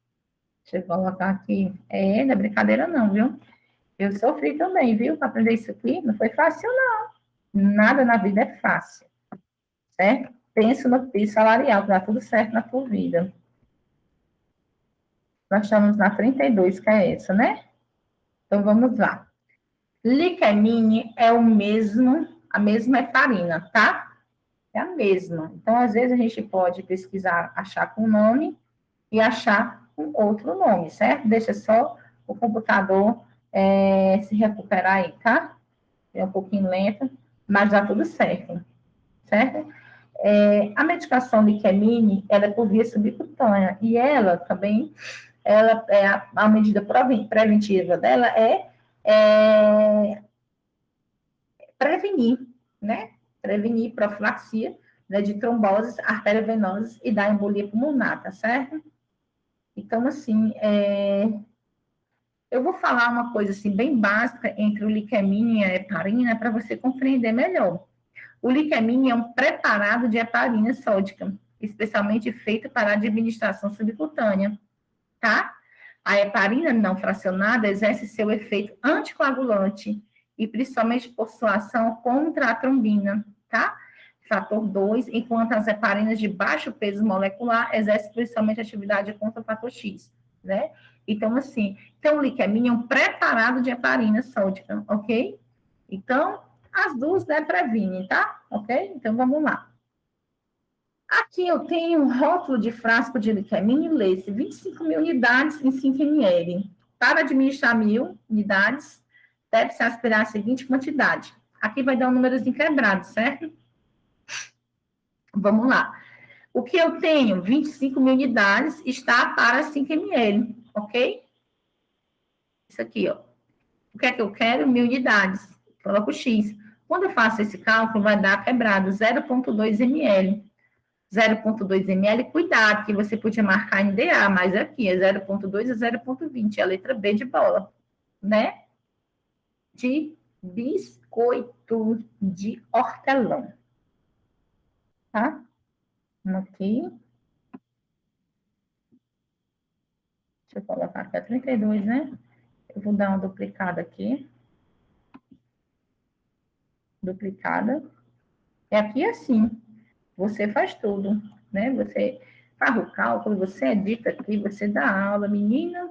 Deixa eu colocar aqui. Não é brincadeira não, viu? Eu sofri também, viu? Para aprender isso aqui, não foi fácil, não. Nada na vida é fácil, certo? Pensa no piso salarial, que dá tudo certo na tua vida. Nós estamos na 32, que é essa, né? Então, vamos lá. Liquemine é o mesmo, a mesma heparina, tá? É a mesma. Então, às vezes, a gente pode pesquisar, achar com nome e achar com outro nome, certo? Deixa só o computador se recuperar aí, tá? É um pouquinho lento, mas dá tudo certo, certo? A medicação liquemine, ela é por via subcutânea e ela também, ela é a medida preventiva dela é prevenir, né? Prevenir profilaxia, né, de tromboses arteriovenosas e da embolia pulmonar, tá certo? Então, assim, eu vou falar uma coisa assim bem básica entre o liquemine e a heparina para você compreender melhor. O liquemine é um preparado de heparina sódica, especialmente feito para administração subcutânea, tá? A heparina não fracionada exerce seu efeito anticoagulante e principalmente por sua ação contra a trombina, tá? Fator 2, enquanto as heparinas de baixo peso molecular exercem principalmente atividade contra o fator X, né? Então, assim, o liquemina é um preparado de heparina sódica, ok? Então, as duas, né, previnem, tá? Ok? Então, vamos lá. Aqui eu tenho um rótulo de frasco de liquemine Lace, 25 mil unidades em 5 ml. Para administrar 1.000 unidades, deve-se aspirar a seguinte quantidade. Aqui vai dar um número quebrado, certo? Vamos lá. O que eu tenho, 25 mil unidades, está para 5 ml, ok? Isso aqui, ó. O que é que eu quero? 1.000 unidades. Coloco X. Quando eu faço esse cálculo, vai dar quebrado 0,2 ml. 0,2 ml, cuidado, que você podia marcar em DA, mas aqui é 0,2 a 0,20, a letra B de bola, né? De biscoito de hortelã, tá? Aqui, deixa eu colocar aqui a 32, né? Eu vou dar uma duplicada aqui, duplicada. É aqui assim, você faz tudo, né? Você faz o cálculo, você edita aqui, você dá aula, menina,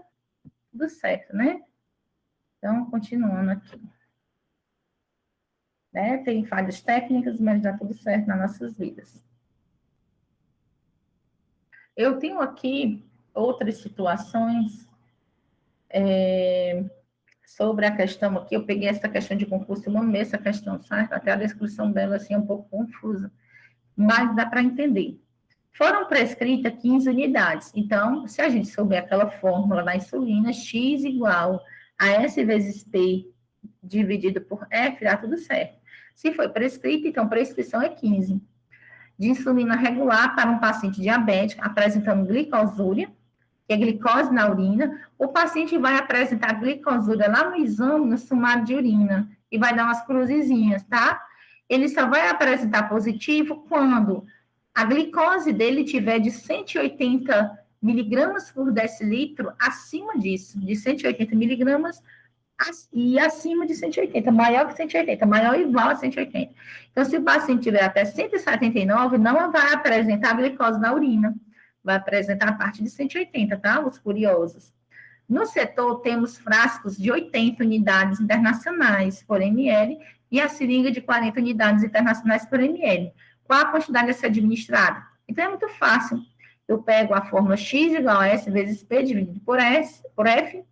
tudo certo, né? Então, continuando aqui. Né? Tem falhas técnicas, mas dá tudo certo nas nossas vidas. Eu tenho aqui outras situações sobre a questão aqui. Eu peguei essa questão de concurso, eu amei essa questão, certo? Até a descrição dela assim, é um pouco confusa, mas dá para entender. Foram prescritas 15 unidades. Então, se a gente souber aquela fórmula da insulina, X igual a S vezes P dividido por F, dá tudo certo. Se foi prescrita, então prescrição é 15. De insulina regular para um paciente diabético apresentando glicosúria, que é glicose na urina, o paciente vai apresentar glicosúria lá no exame, no sumário de urina, e vai dar umas cruzezinhas, tá? Ele só vai apresentar positivo quando a glicose dele tiver de 180 miligramas por decilitro acima disso, de 180 miligramas e acima de 180, maior que 180, maior ou igual a 180. Então, se o paciente tiver até 179, não vai apresentar glicose na urina, vai apresentar a parte de 180, tá? Os curiosos. No setor, temos frascos de 80 unidades internacionais por ml e a seringa de 40 unidades internacionais por ml. Qual a quantidade a ser administrada? Então, é muito fácil. Eu pego a fórmula X igual a S vezes P dividido por F,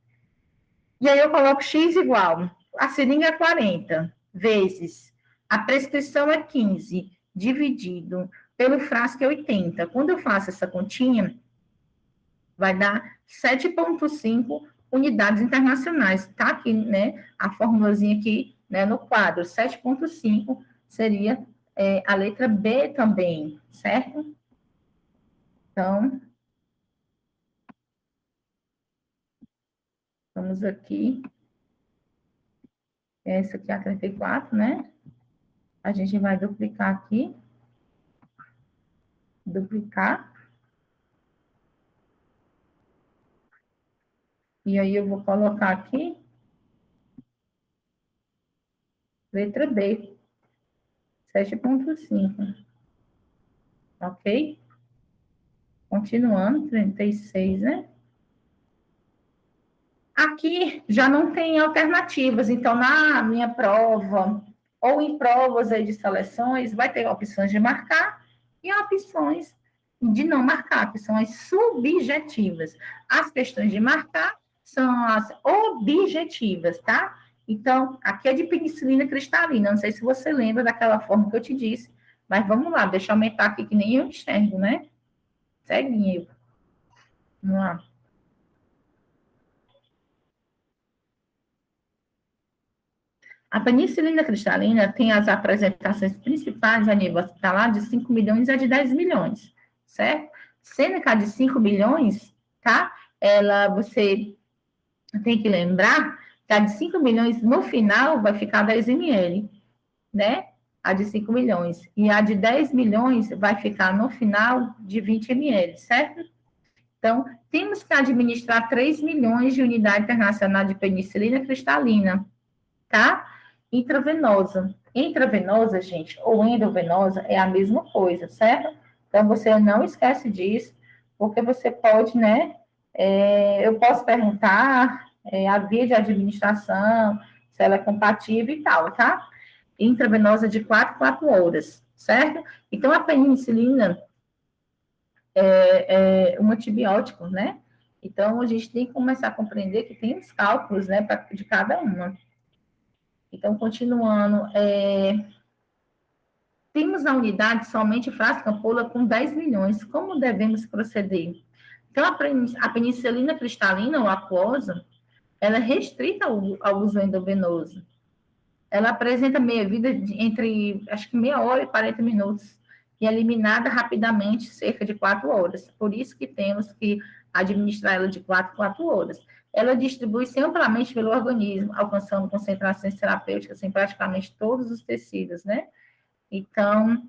e aí eu coloco X igual, a seringa é 40, vezes, a prescrição é 15, dividido pelo frasco é 80. Quando eu faço essa continha, vai dar 7,5 unidades internacionais. Tá aqui, né, a formulazinha aqui, né, no quadro. 7,5 seria a letra B também, certo? Então, vamos aqui. Essa aqui é a 34, né? A gente vai duplicar aqui. Duplicar. E aí eu vou colocar aqui, letra B, 7,5. ok? Continuando, 36, né? Aqui já não tem alternativas, então na minha prova, ou em provas aí de seleções, vai ter opções de marcar e opções de não marcar, que são as subjetivas. As questões de marcar são as objetivas, tá? Então, aqui é de penicilina cristalina, não sei se você lembra daquela forma que eu te disse, mas vamos lá, deixa eu aumentar aqui que nem eu enxergo, né? Segue, vamos lá. A penicilina cristalina tem as apresentações principais a nível hospitalar de 5 milhões a de 10 milhões, certo? Sendo que a de 5 milhões, tá? Você tem que lembrar que a de 5 milhões, no final, vai ficar 10 ml, né? A de 5 milhões. E a de 10 milhões vai ficar, no final, de 20 ml, certo? Então, temos que administrar 3 milhões de unidade internacional de penicilina cristalina, tá? Intravenosa. Intravenosa, gente, ou endovenosa é a mesma coisa, certo? Então, você não esquece disso, porque você pode, né? Eu posso perguntar a via de administração, se ela é compatível e tal, tá? Intravenosa de 4 horas, certo? Então, a penicilina é um antibiótico, né? Então, a gente tem que começar a compreender que tem os cálculos, né, de cada uma. Então, continuando, temos na unidade somente frasco ampola com 10 milhões. Como devemos proceder? Então, a penicilina cristalina ou aquosa, ela é restrita ao uso endovenoso. Ela apresenta meia-vida entre, acho que meia hora e 40 minutos, e é eliminada rapidamente, cerca de 4 horas. Por isso que temos que administrar ela de 4 horas. Ela distribui-se amplamente pelo organismo, alcançando concentrações terapêuticas em praticamente todos os tecidos, né? Então,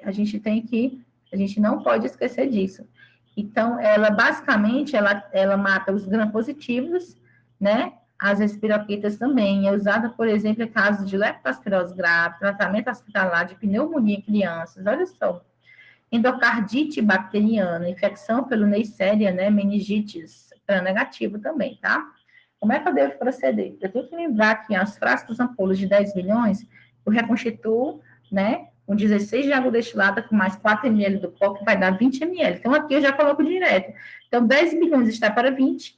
a gente não pode esquecer disso. Então, ela basicamente, ela mata os gram-positivos, né? As espiroquitas também. É usada, por exemplo, em casos de leptospirose grave, tratamento hospitalar de pneumonia em crianças. Olha só. Endocardite bacteriana, infecção pelo Neisseria, né? Meningites, negativo também, tá? Como é que eu devo proceder? Eu tenho que lembrar que as frascos ampolas de 10 milhões, eu reconstituo, né, com 16 de água destilada com mais 4 ml do pó, que vai dar 20 ml. Então, aqui eu já coloco direto. Então, 10 milhões está para 20. O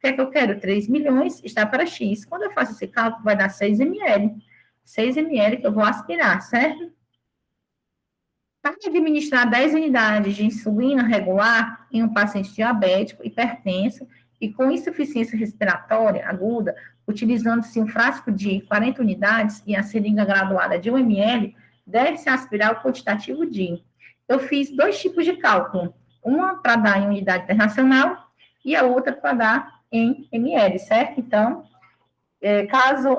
que é que eu quero? 3 milhões está para X. Quando eu faço esse cálculo, vai dar 6 ml. 6 ml que eu vou aspirar, certo? Para administrar 10 unidades de insulina regular em um paciente diabético, hipertenso e com insuficiência respiratória aguda, utilizando-se um frasco de 40 unidades e a seringa graduada de 1 ml, deve-se aspirar o quantitativo de. Eu fiz 2 tipos de cálculo, uma para dar em unidade internacional e a outra para dar em ml, certo? Então, caso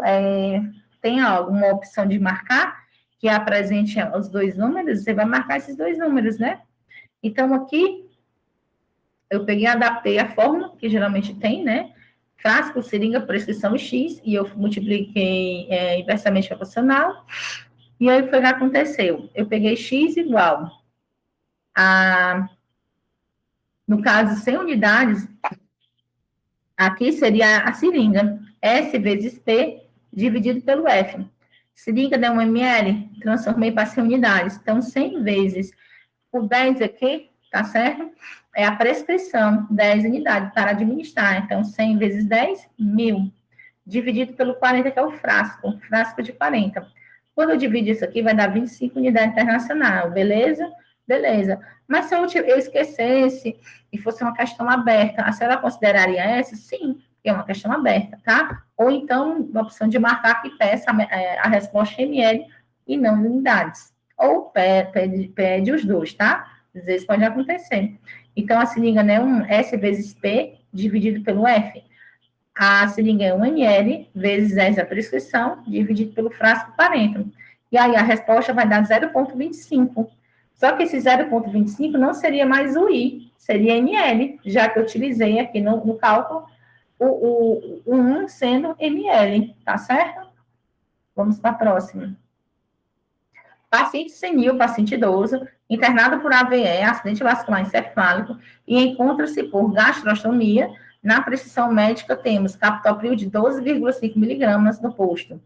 tenha alguma opção de marcar, que apresente os dois números, você vai marcar esses dois números, né? Então, aqui, eu peguei e adaptei a fórmula, que geralmente tem, né? Frasco, seringa, prescrição X, e eu multipliquei inversamente proporcional. E aí, foi o que aconteceu? Eu peguei X igual a, no caso, 100 unidades, aqui seria a seringa, S vezes P dividido pelo F. Seringa de 1 ml, transformei para 100 unidades. Então, 100 vezes por 10 aqui, tá certo? É a prescrição, 10 unidades para administrar. Então, 100 vezes 10, 1.000. Dividido pelo 40, que é o frasco de 40. Quando eu dividir isso aqui, vai dar 25 unidades internacional, beleza? Beleza. Mas se eu esquecesse e fosse uma questão aberta, a senhora consideraria essa? Sim, é uma questão aberta, tá? Ou então, a opção de marcar que peça a resposta em ml e não em unidades. Ou pede os dois, tá? Às vezes pode acontecer. Então, a seringa é um S vezes P dividido pelo F. A seringa é 1 ml vezes 10 da prescrição, dividido pelo frasco parênteses. E aí a resposta vai dar 0,25. Só que esse 0,25 não seria mais o I, seria ml, já que eu utilizei aqui no cálculo o 1 sendo ml, tá certo? Vamos para a próxima. Paciente senil, paciente idoso, internado por AVE, acidente vascular encefálico, e encontra-se por gastrostomia. Na prescrição médica, temos captopril de 12,5 miligramas no posto,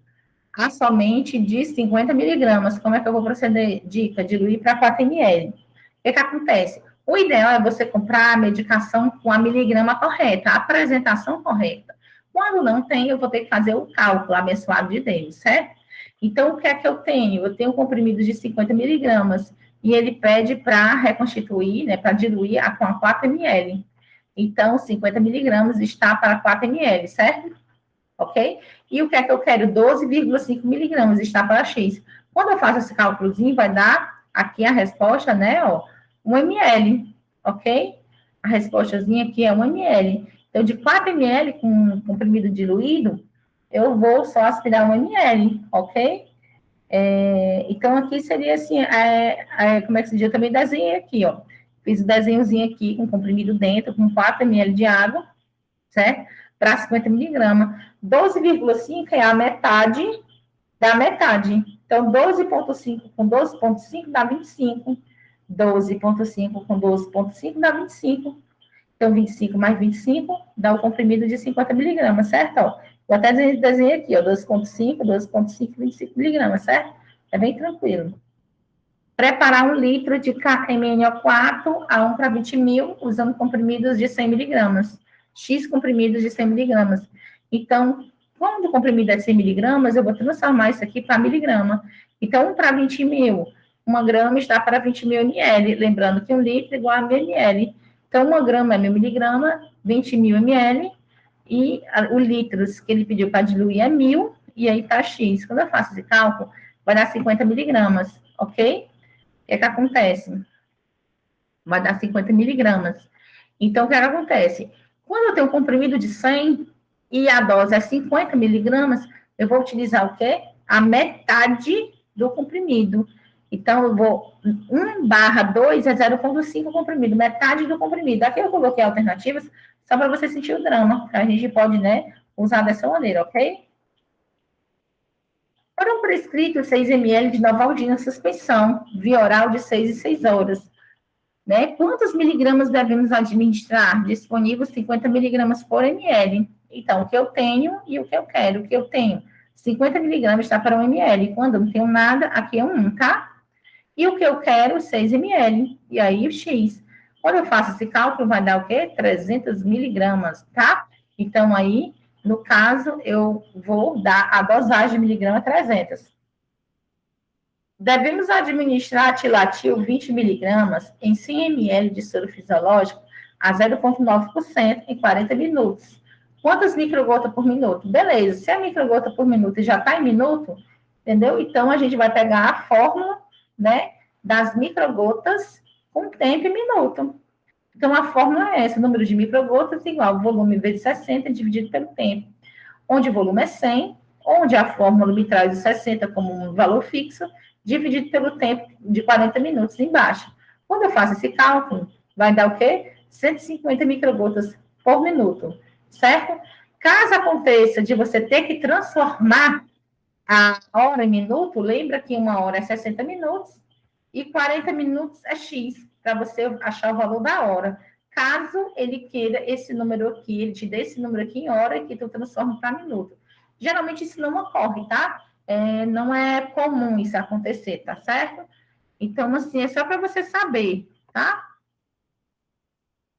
a somente de 50 miligramas. Como é que eu vou proceder? Dica: diluir para 4 ml. O que acontece? O ideal é você comprar a medicação com a miligrama correta, a apresentação correta. Quando não tem, eu vou ter que fazer o cálculo, abençoado de Deus, certo? Então, o que é que eu tenho? Eu tenho um comprimido de 50 miligramas, e ele pede para reconstituir, né, para diluir com a 4 ml. Então, 50 miligramas está para 4 ml, certo? Ok? E o que é que eu quero? 12,5 miligramas está para X. Quando eu faço esse cálculozinho, vai dar aqui a resposta, né, ó, 1 ml, ok? A respostazinha aqui é 1 ml. Então, de 4 ml com comprimido diluído, eu vou só aspirar 1 ml, ok? Então, aqui seria assim, como é que se diz? Eu também desenhei aqui, ó. Fiz o desenhozinho aqui com comprimido dentro, com 4 ml de água, certo? Para 50 miligramas. 12,5 é a metade da metade. Então, 12,5 com 12,5 dá 25. 12,5 com 12,5 dá 25. Então, 25 mais 25 dá o comprimido de 50 miligramas, certo? Ó, eu até desenhei aqui, ó, 12,5, 12,5, 25 miligramas, certo? É bem tranquilo. Preparar 1 litro de KMNO4 a 1 para 20 mil, usando comprimidos de 100 miligramas. X comprimidos de 100 miligramas. Então, quando o comprimido é 100 miligramas, eu vou transformar isso aqui para miligrama. Então, 1 para 20 mil, 1 grama está para 20 mil ml. Lembrando que 1 litro é igual a 1.000 ml. Então, 1 grama é 1.000 miligrama, 20 mil ml, e o litros que ele pediu para diluir é 1.000, e aí está X. Quando eu faço esse cálculo, vai dar 50 miligramas, ok? O que é que acontece? Vai dar 50 miligramas. Então, o que é que acontece? Quando eu tenho um comprimido de 100 e a dose é 50 miligramas, eu vou utilizar o quê? A metade do comprimido. Então, eu vou 1/2 é 0,5 comprimido, metade do comprimido. Aqui eu coloquei alternativas só para você sentir o drama. A gente pode, né, usar dessa maneira, ok? Foram prescritos 6 ml de Novalgina suspensão, via oral de 6 em 6 horas. Né? Quantos miligramas devemos administrar? Disponível 50 miligramas por ml. Então, o que eu tenho e o que eu quero. O que eu tenho? 50 miligramas está para 1 ml. Quando eu não tenho nada, aqui é 1, tá? E o que eu quero? 6 ml. E aí, o X. Quando eu faço esse cálculo, vai dar o quê? 300 miligramas, tá? Então, aí, no caso, eu vou dar a dosagem de miligrama 300. Devemos administrar tilatil 20 miligramas em 100 ml de soro fisiológico a 0,9% em 40 minutos. Quantas microgotas por minuto? Beleza, se a microgota por minuto já está em minuto, entendeu? Então, a gente vai pegar a fórmula, né, das microgotas com tempo e minuto. Então, a fórmula é essa, o número de microgotas igual volume vezes 60 dividido pelo tempo, onde o volume é 100, onde a fórmula me traz o 60 como um valor fixo, dividido pelo tempo de 40 minutos embaixo. Quando eu faço esse cálculo, vai dar o quê? 150 microgotas por minuto, certo? Caso aconteça de você ter que transformar a hora em minuto, lembra que 1 hora é 60 minutos e 40 minutos é X, para você achar o valor da hora. Caso ele queira esse número aqui, ele te dê esse número aqui em hora e que tu transforma para minuto. Geralmente isso não ocorre, tá? Não é comum isso acontecer, tá certo? Então, assim, é só para você saber, tá?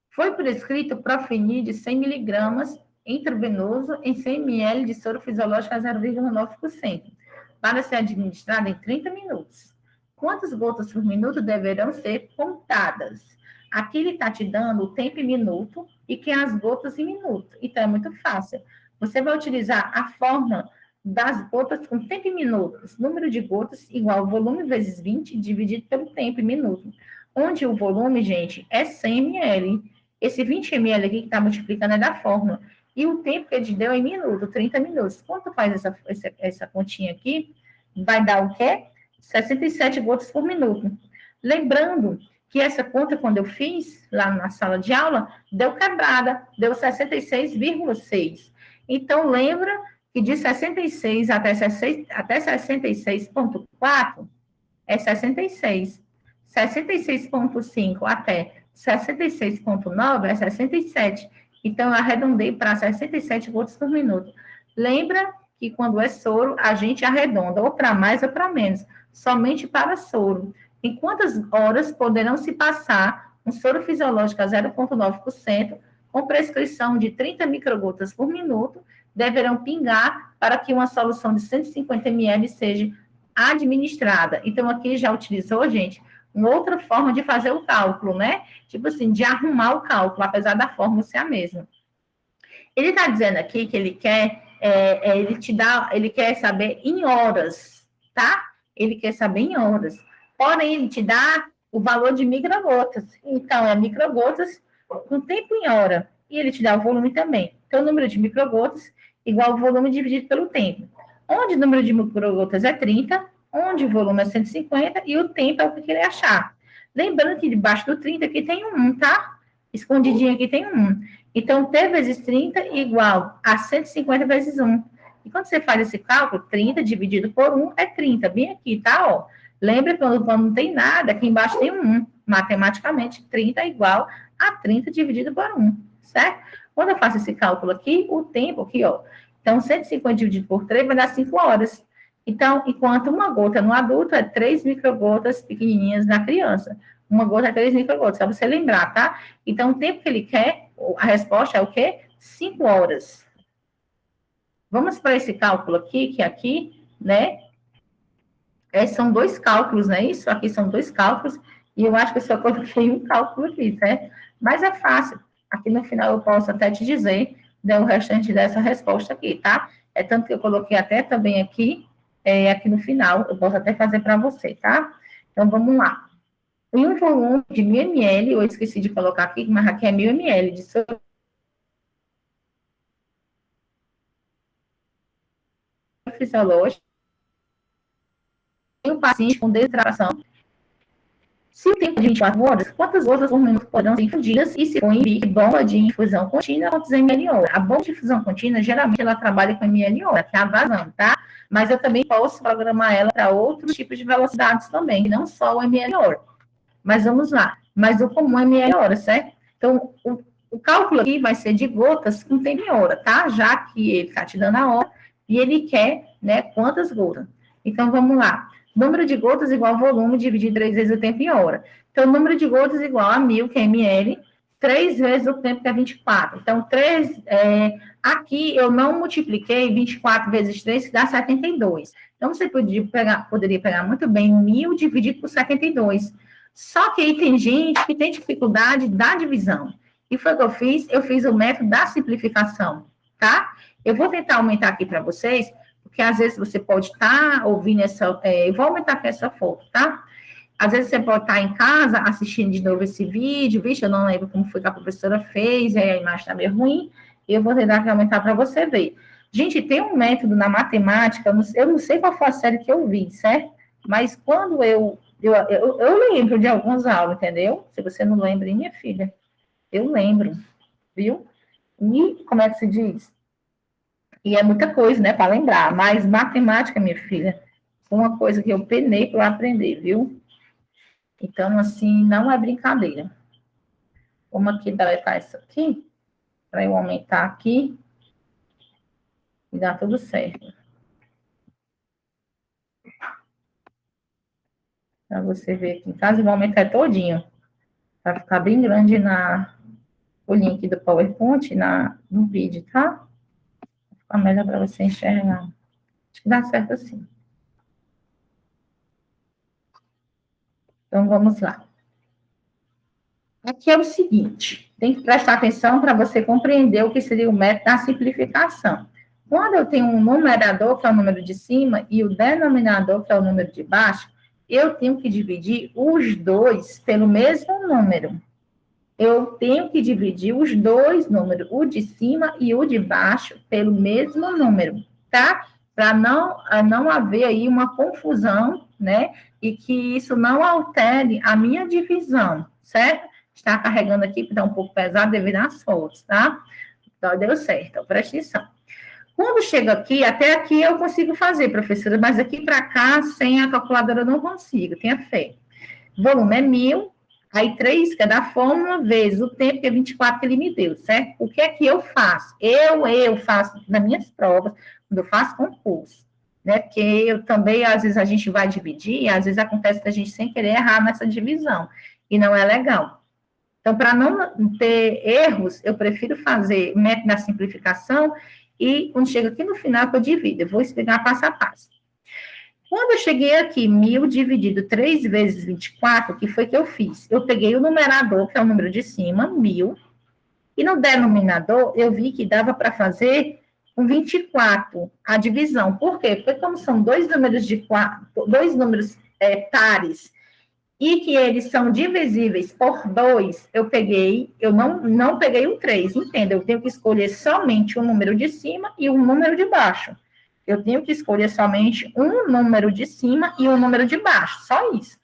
Foi prescrito Profenil de 100 miligramas intravenoso em 100 ml de soro fisiológico a 0,9%, para ser administrado em 30 minutos. Quantas gotas por minuto deverão ser contadas? Aqui ele está te dando o tempo em minuto e que é as gotas em minuto. Então, é muito fácil. Você vai utilizar a fórmula das gotas com tempo em minutos. Número de gotas igual volume vezes 20 dividido pelo tempo em minuto. Onde o volume, gente, é 100 ml. Esse 20 ml aqui que está multiplicando é da fórmula. E o tempo que ele deu é em minuto, 30 minutos. Quanto faz essa continha aqui? Vai dar o quê? 67 gotas por minuto. Lembrando que essa conta, quando eu fiz lá na sala de aula, deu quebrada, deu 66,6. Então, lembra que de 66 até 66,4 é 66. 66,5 até 66,9 é 67. Então, eu arredondei para 67 gotas por minuto. Lembra que quando é soro, a gente arredonda ou para mais ou para menos, somente para soro. Em quantas horas poderão se passar um soro fisiológico a 0,9%, com prescrição de 30 microgotas por minuto, deverão pingar para que uma solução de 150 ml seja administrada. Então, aqui já utilizou, gente, uma outra forma de fazer o cálculo, né? Tipo assim, de arrumar o cálculo, apesar da fórmula ser a mesma. Ele está dizendo aqui que ele quer, ele quer saber em horas, tá? Ele quer saber em horas. Porém, ele te dá o valor de microgotas. Então, é microgotas com tempo em hora. E ele te dá o volume também. Então, o número de microgotas igual ao volume dividido pelo tempo. Onde o número de microgotas é 30, onde o volume é 150 e o tempo é o que ele achar. Lembrando que debaixo do 30 aqui tem um 1, tá? Escondidinho aqui tem um 1. Então, T vezes 30 igual a 150 vezes 1. E quando você faz esse cálculo, 30 dividido por 1 é 30. Bem aqui, tá? Ó. Lembra que quando não tem nada, aqui embaixo tem um 1. Matematicamente, 30 é igual a 30 dividido por 1, certo? Quando eu faço esse cálculo aqui, o tempo aqui, ó. Então, 150 dividido por 3 vai dar 5 horas. Então, enquanto uma gota no adulto é 3 microgotas pequenininhas na criança. Uma gota é 3 microgotas, só você lembrar, tá? Então, o tempo que ele quer, a resposta é o quê? 5 horas. Vamos para esse cálculo aqui, que aqui, né? São 2 cálculos, não é isso? Aqui são 2 cálculos, e eu acho que eu só coloquei um cálculo aqui, certo? Mas é fácil. Aqui no final eu posso até te dizer, né, o restante dessa resposta aqui, tá? É tanto que eu coloquei até também aqui, aqui no final, eu posso até fazer para você, tá? Então, vamos lá. Em um volume de 1.000 ml, eu esqueci de colocar aqui, mas aqui é 1.000 ml de soro fisiológico, em um paciente com desidratação. Se o tempo de 24 horas, quantas gotas por minuto poderão ser infundidas e se for em bomba de infusão contínua, quantos ml hora? A bomba de infusão contínua, geralmente, ela trabalha com ml hora, que é a vazão, tá? Mas eu também posso programar ela para outros tipos de velocidades também, não só o ml hora. Mas vamos lá. Mas o comum é ml hora, certo? Então, o cálculo aqui vai ser de gotas com tempo em hora, tá? Já que ele está te dando a hora e ele quer, né, quantas gotas. Então, vamos lá. Número de gotas igual a volume dividido 3 vezes o tempo em hora. Então, número de gotas igual a 1.000, que é ml, 3 vezes o tempo, que é 24. Então, aqui eu não multipliquei 24 vezes 3, que dá 72. Então, você poderia pegar muito bem 1.000 dividido por 72. Só que aí tem gente que tem dificuldade da divisão. E foi o que eu fiz? Eu fiz o método da simplificação, tá? Eu vou tentar aumentar aqui para vocês, porque às vezes você pode estar ouvindo eu vou aumentar aqui essa foto, tá? Às vezes você pode estar em casa assistindo de novo esse vídeo, vixe, eu não lembro como foi que a professora fez, aí a imagem está meio ruim, e eu vou tentar aqui aumentar para você ver. Gente, tem um método na matemática, eu não sei qual foi a série que eu vi, certo? Mas quando eu lembro de algumas aulas, entendeu? Se você não lembra, minha filha, eu lembro, viu? E como é que se diz? E é muita coisa, né, para lembrar. Mas matemática, minha filha, foi uma coisa que eu penei para aprender, viu? Então, assim, não é brincadeira. Vamos aqui deletar isso aqui, para eu aumentar aqui, e dar tudo certo. Para você ver aqui em casa, eu vou aumentar todinho, para ficar bem grande o link do PowerPoint no vídeo, tá? Fica melhor para você enxergar. Acho que dá certo assim. Então, vamos lá. Aqui é o seguinte, tem que prestar atenção para você compreender o que seria o método da simplificação. Quando eu tenho um numerador, que é o número de cima, e o denominador, que é o número de baixo, eu tenho que dividir os dois pelo mesmo número. Eu tenho que dividir os dois números, o de cima e o de baixo, pelo mesmo número, tá? Para não haver aí uma confusão, né? E que isso não altere a minha divisão, certo? Está carregando aqui, porque está um pouco pesado devido às fotos, tá? Então, deu certo, então, presta atenção. Quando chega aqui, até aqui eu consigo fazer, professora, mas aqui para cá, sem a calculadora, eu não consigo, tenha fé. Volume é 1.000, aí 3, que é da fórmula, vezes o tempo, que é 24 que ele me deu, certo? O que é que eu faço? Eu faço nas minhas provas, quando eu faço concurso, né? Porque eu também, às vezes, a gente vai dividir, e às vezes acontece da gente sem querer errar nessa divisão, e não é legal. Então, para não ter erros, eu prefiro fazer o método da simplificação, e quando chega aqui no final, eu divido. Eu vou explicar passo a passo. Quando eu cheguei aqui, 1.000 dividido 3 vezes 24, o que foi que eu fiz? Eu peguei o numerador, que é o número de cima, 1.000, e no denominador, eu vi que dava para fazer com 24 a divisão. Por quê? Porque como são dois números pares, e que eles são divisíveis por 2, eu não peguei o 3, entenda? Eu tenho que escolher somente o número de cima e o número de baixo. Eu tenho que escolher somente um número de cima e um número de baixo, só isso.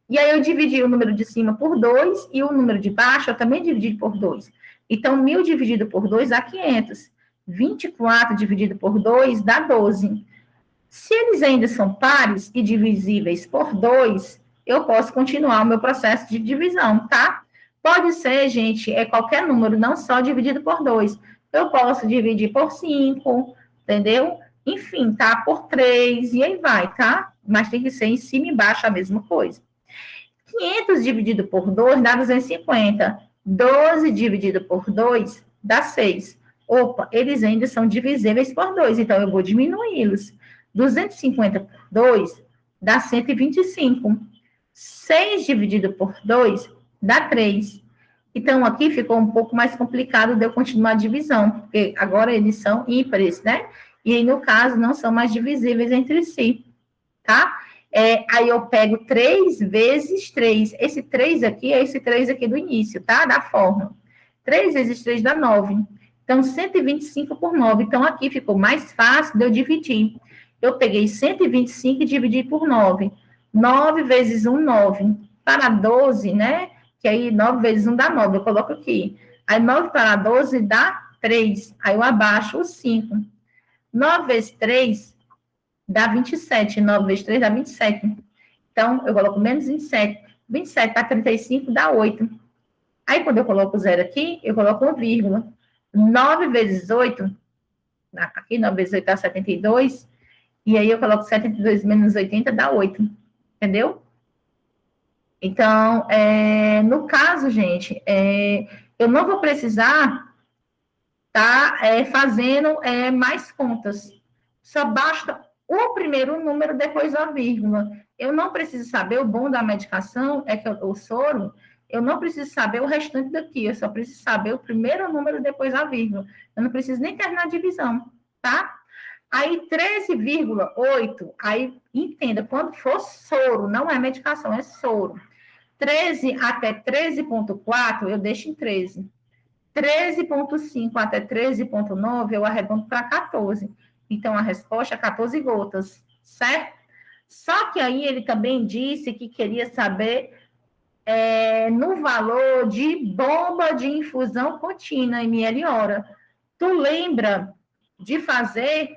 E aí eu dividi o número de cima por 2 e o número de baixo eu também dividi por 2. Então, 1.000 dividido por 2 dá 500. 24 dividido por 2 dá 12. Se eles ainda são pares e divisíveis por 2, eu posso continuar o meu processo de divisão, tá? Pode ser, gente, qualquer número, não só dividido por 2. Eu posso dividir por 5, entendeu? Enfim, tá? Por 3, e aí vai, tá? Mas tem que ser em cima e embaixo a mesma coisa. 500 dividido por 2 dá 250. 12 dividido por 2 dá 6. Opa, eles ainda são divisíveis por 2, então eu vou diminuí-los. 250 por 2 dá 125. 6 dividido por 2 dá 3. Então, aqui ficou um pouco mais complicado de eu continuar a divisão, porque agora eles são ímpares, né? E aí, no caso, não são mais divisíveis entre si, tá? Aí eu pego 3 vezes 3. Esse 3 aqui é esse 3 aqui do início, tá? Da fórmula. 3 vezes 3 dá 9. Então, 125 por 9. Então, aqui ficou mais fácil de eu dividir. Eu peguei 125 e dividi por 9. 9 vezes 1, 9. Para 12, né? Que aí 9 vezes 1 dá 9. Eu coloco aqui. Aí 9 para 12 dá 3. Aí eu abaixo o 5. 9 vezes 3 dá 27. 9 vezes 3 dá 27. Então, eu coloco menos 27. 27 para 35 dá 8. Aí, quando eu coloco zero aqui, eu coloco uma vírgula. 9 vezes 8, aqui 9 vezes 8 dá 72, e aí eu coloco 72 menos 80 dá 8, entendeu? Então, no caso, gente, eu não vou precisar tá fazendo mais contas. Só basta o primeiro número, depois a vírgula. Eu não preciso saber, o bom da medicação é que o soro, eu não preciso saber o restante daqui, eu só preciso saber o primeiro número, depois a vírgula. Eu não preciso nem terminar a divisão, tá? Aí, 13,8, aí, entenda, quando for soro, não é medicação, é soro. 13 até 13,4, eu deixo em 13. 13,5 até 13,9, eu arredondo para 14. Então, a resposta é 14 gotas, certo? Só que aí ele também disse que queria saber no valor de bomba de infusão contínua, ml hora. Tu lembra de fazer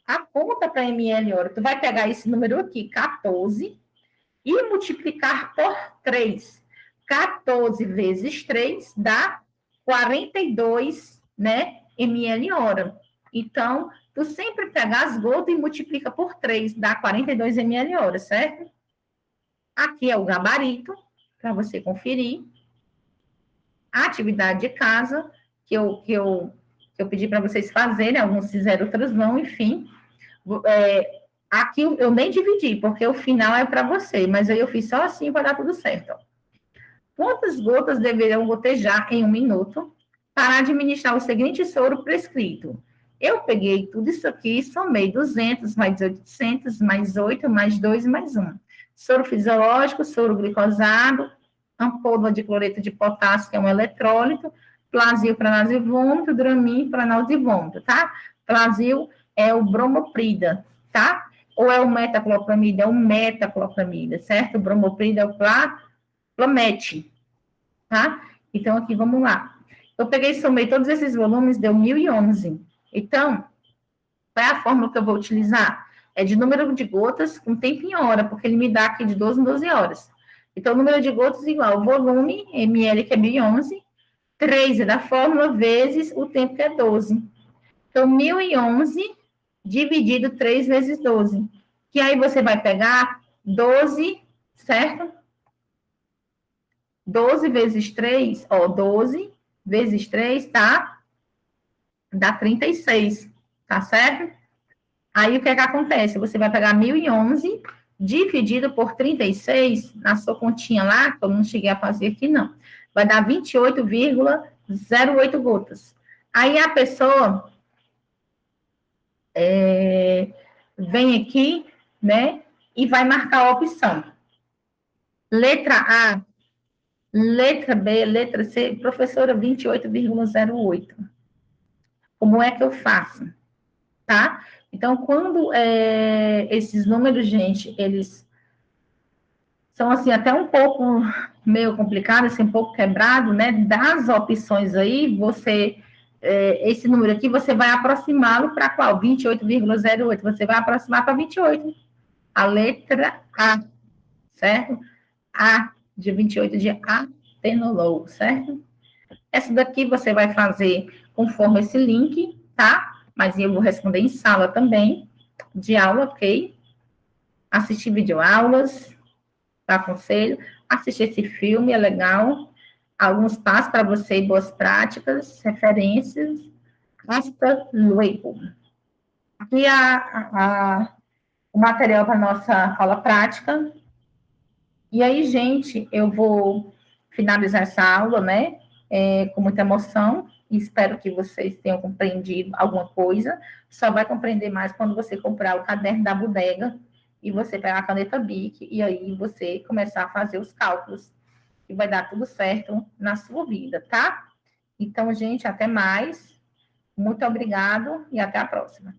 a conta para ml hora? Tu vai pegar esse número aqui, 14, e multiplicar por 3. 14 vezes 3 dá 42, né, ml hora. Então, tu sempre pega as gotas e multiplica por 3, dá 42 ml hora, certo? Aqui é o gabarito, para você conferir. A atividade de casa, que eu pedi para vocês fazerem, alguns fizeram, outros não, enfim. Aqui eu nem dividi, porque o final é para você, mas aí eu fiz só assim para dar tudo certo. Ó. Quantas gotas deverão gotejar em 1 minuto para administrar o seguinte soro prescrito? Eu peguei tudo isso aqui, somei 200 mais 800, mais 8, mais 2, mais 1. Soro fisiológico, soro glicosado, ampola de cloreto de potássio, que é um eletrólito, Plasil para náusea e vômito, Dramin para náusea e vômito, tá? Plasil é o bromoprida, tá? Ou é o metaclopramida? É o metaclopramida, certo? O bromoprida é o Plamete, tá? Então, aqui, vamos lá. Eu peguei e somei todos esses volumes, deu 1.011. Então, Qual é a fórmula que eu vou utilizar? É de número de gotas com tempo em hora, porque ele me dá aqui de 12 em 12 horas. Então, o número de gotas igual volume, ml, que é 1011, 3 é da fórmula, vezes o tempo, que é 12. Então, 1011 dividido 3 vezes 12. Que aí você vai pegar 12, certo? 12 vezes 3, ó, 12 vezes 3, tá? Dá 36, tá certo? Aí, o que é que acontece? Você vai pegar 1011 dividido por 36, na sua continha lá, que eu não cheguei a fazer aqui, não. Vai dar 28,08 gotas. Aí, a pessoa vem aqui, né, e vai marcar a opção. Letra A, letra B, letra C, professora, 28,08. Como é que eu faço? Tá? Então, quando esses números, gente, eles são, assim, até um pouco meio complicados, assim, um pouco quebrado, né? Das opções aí, esse número aqui, você vai aproximá-lo para qual? 28,08. Você vai aproximar para 28. A letra A, certo? A, de 28 de atenolol, certo? Essa daqui você vai fazer conforme esse link, tá? Mas eu vou responder em sala também, de aula, ok? Assistir videoaulas, aconselho. Assistir esse filme, é legal. Alguns passos para você, boas práticas, referências. Hasta luego. Aqui o material para nossa aula prática. E aí, gente, eu vou finalizar essa aula, né, com muita emoção, e espero que vocês tenham compreendido alguma coisa. Só vai compreender mais quando você comprar o caderno da bodega e você pegar a caneta Bic, e aí você começar a fazer os cálculos, e vai dar tudo certo na sua vida, tá? Então, gente, até mais. Muito obrigado e até a próxima.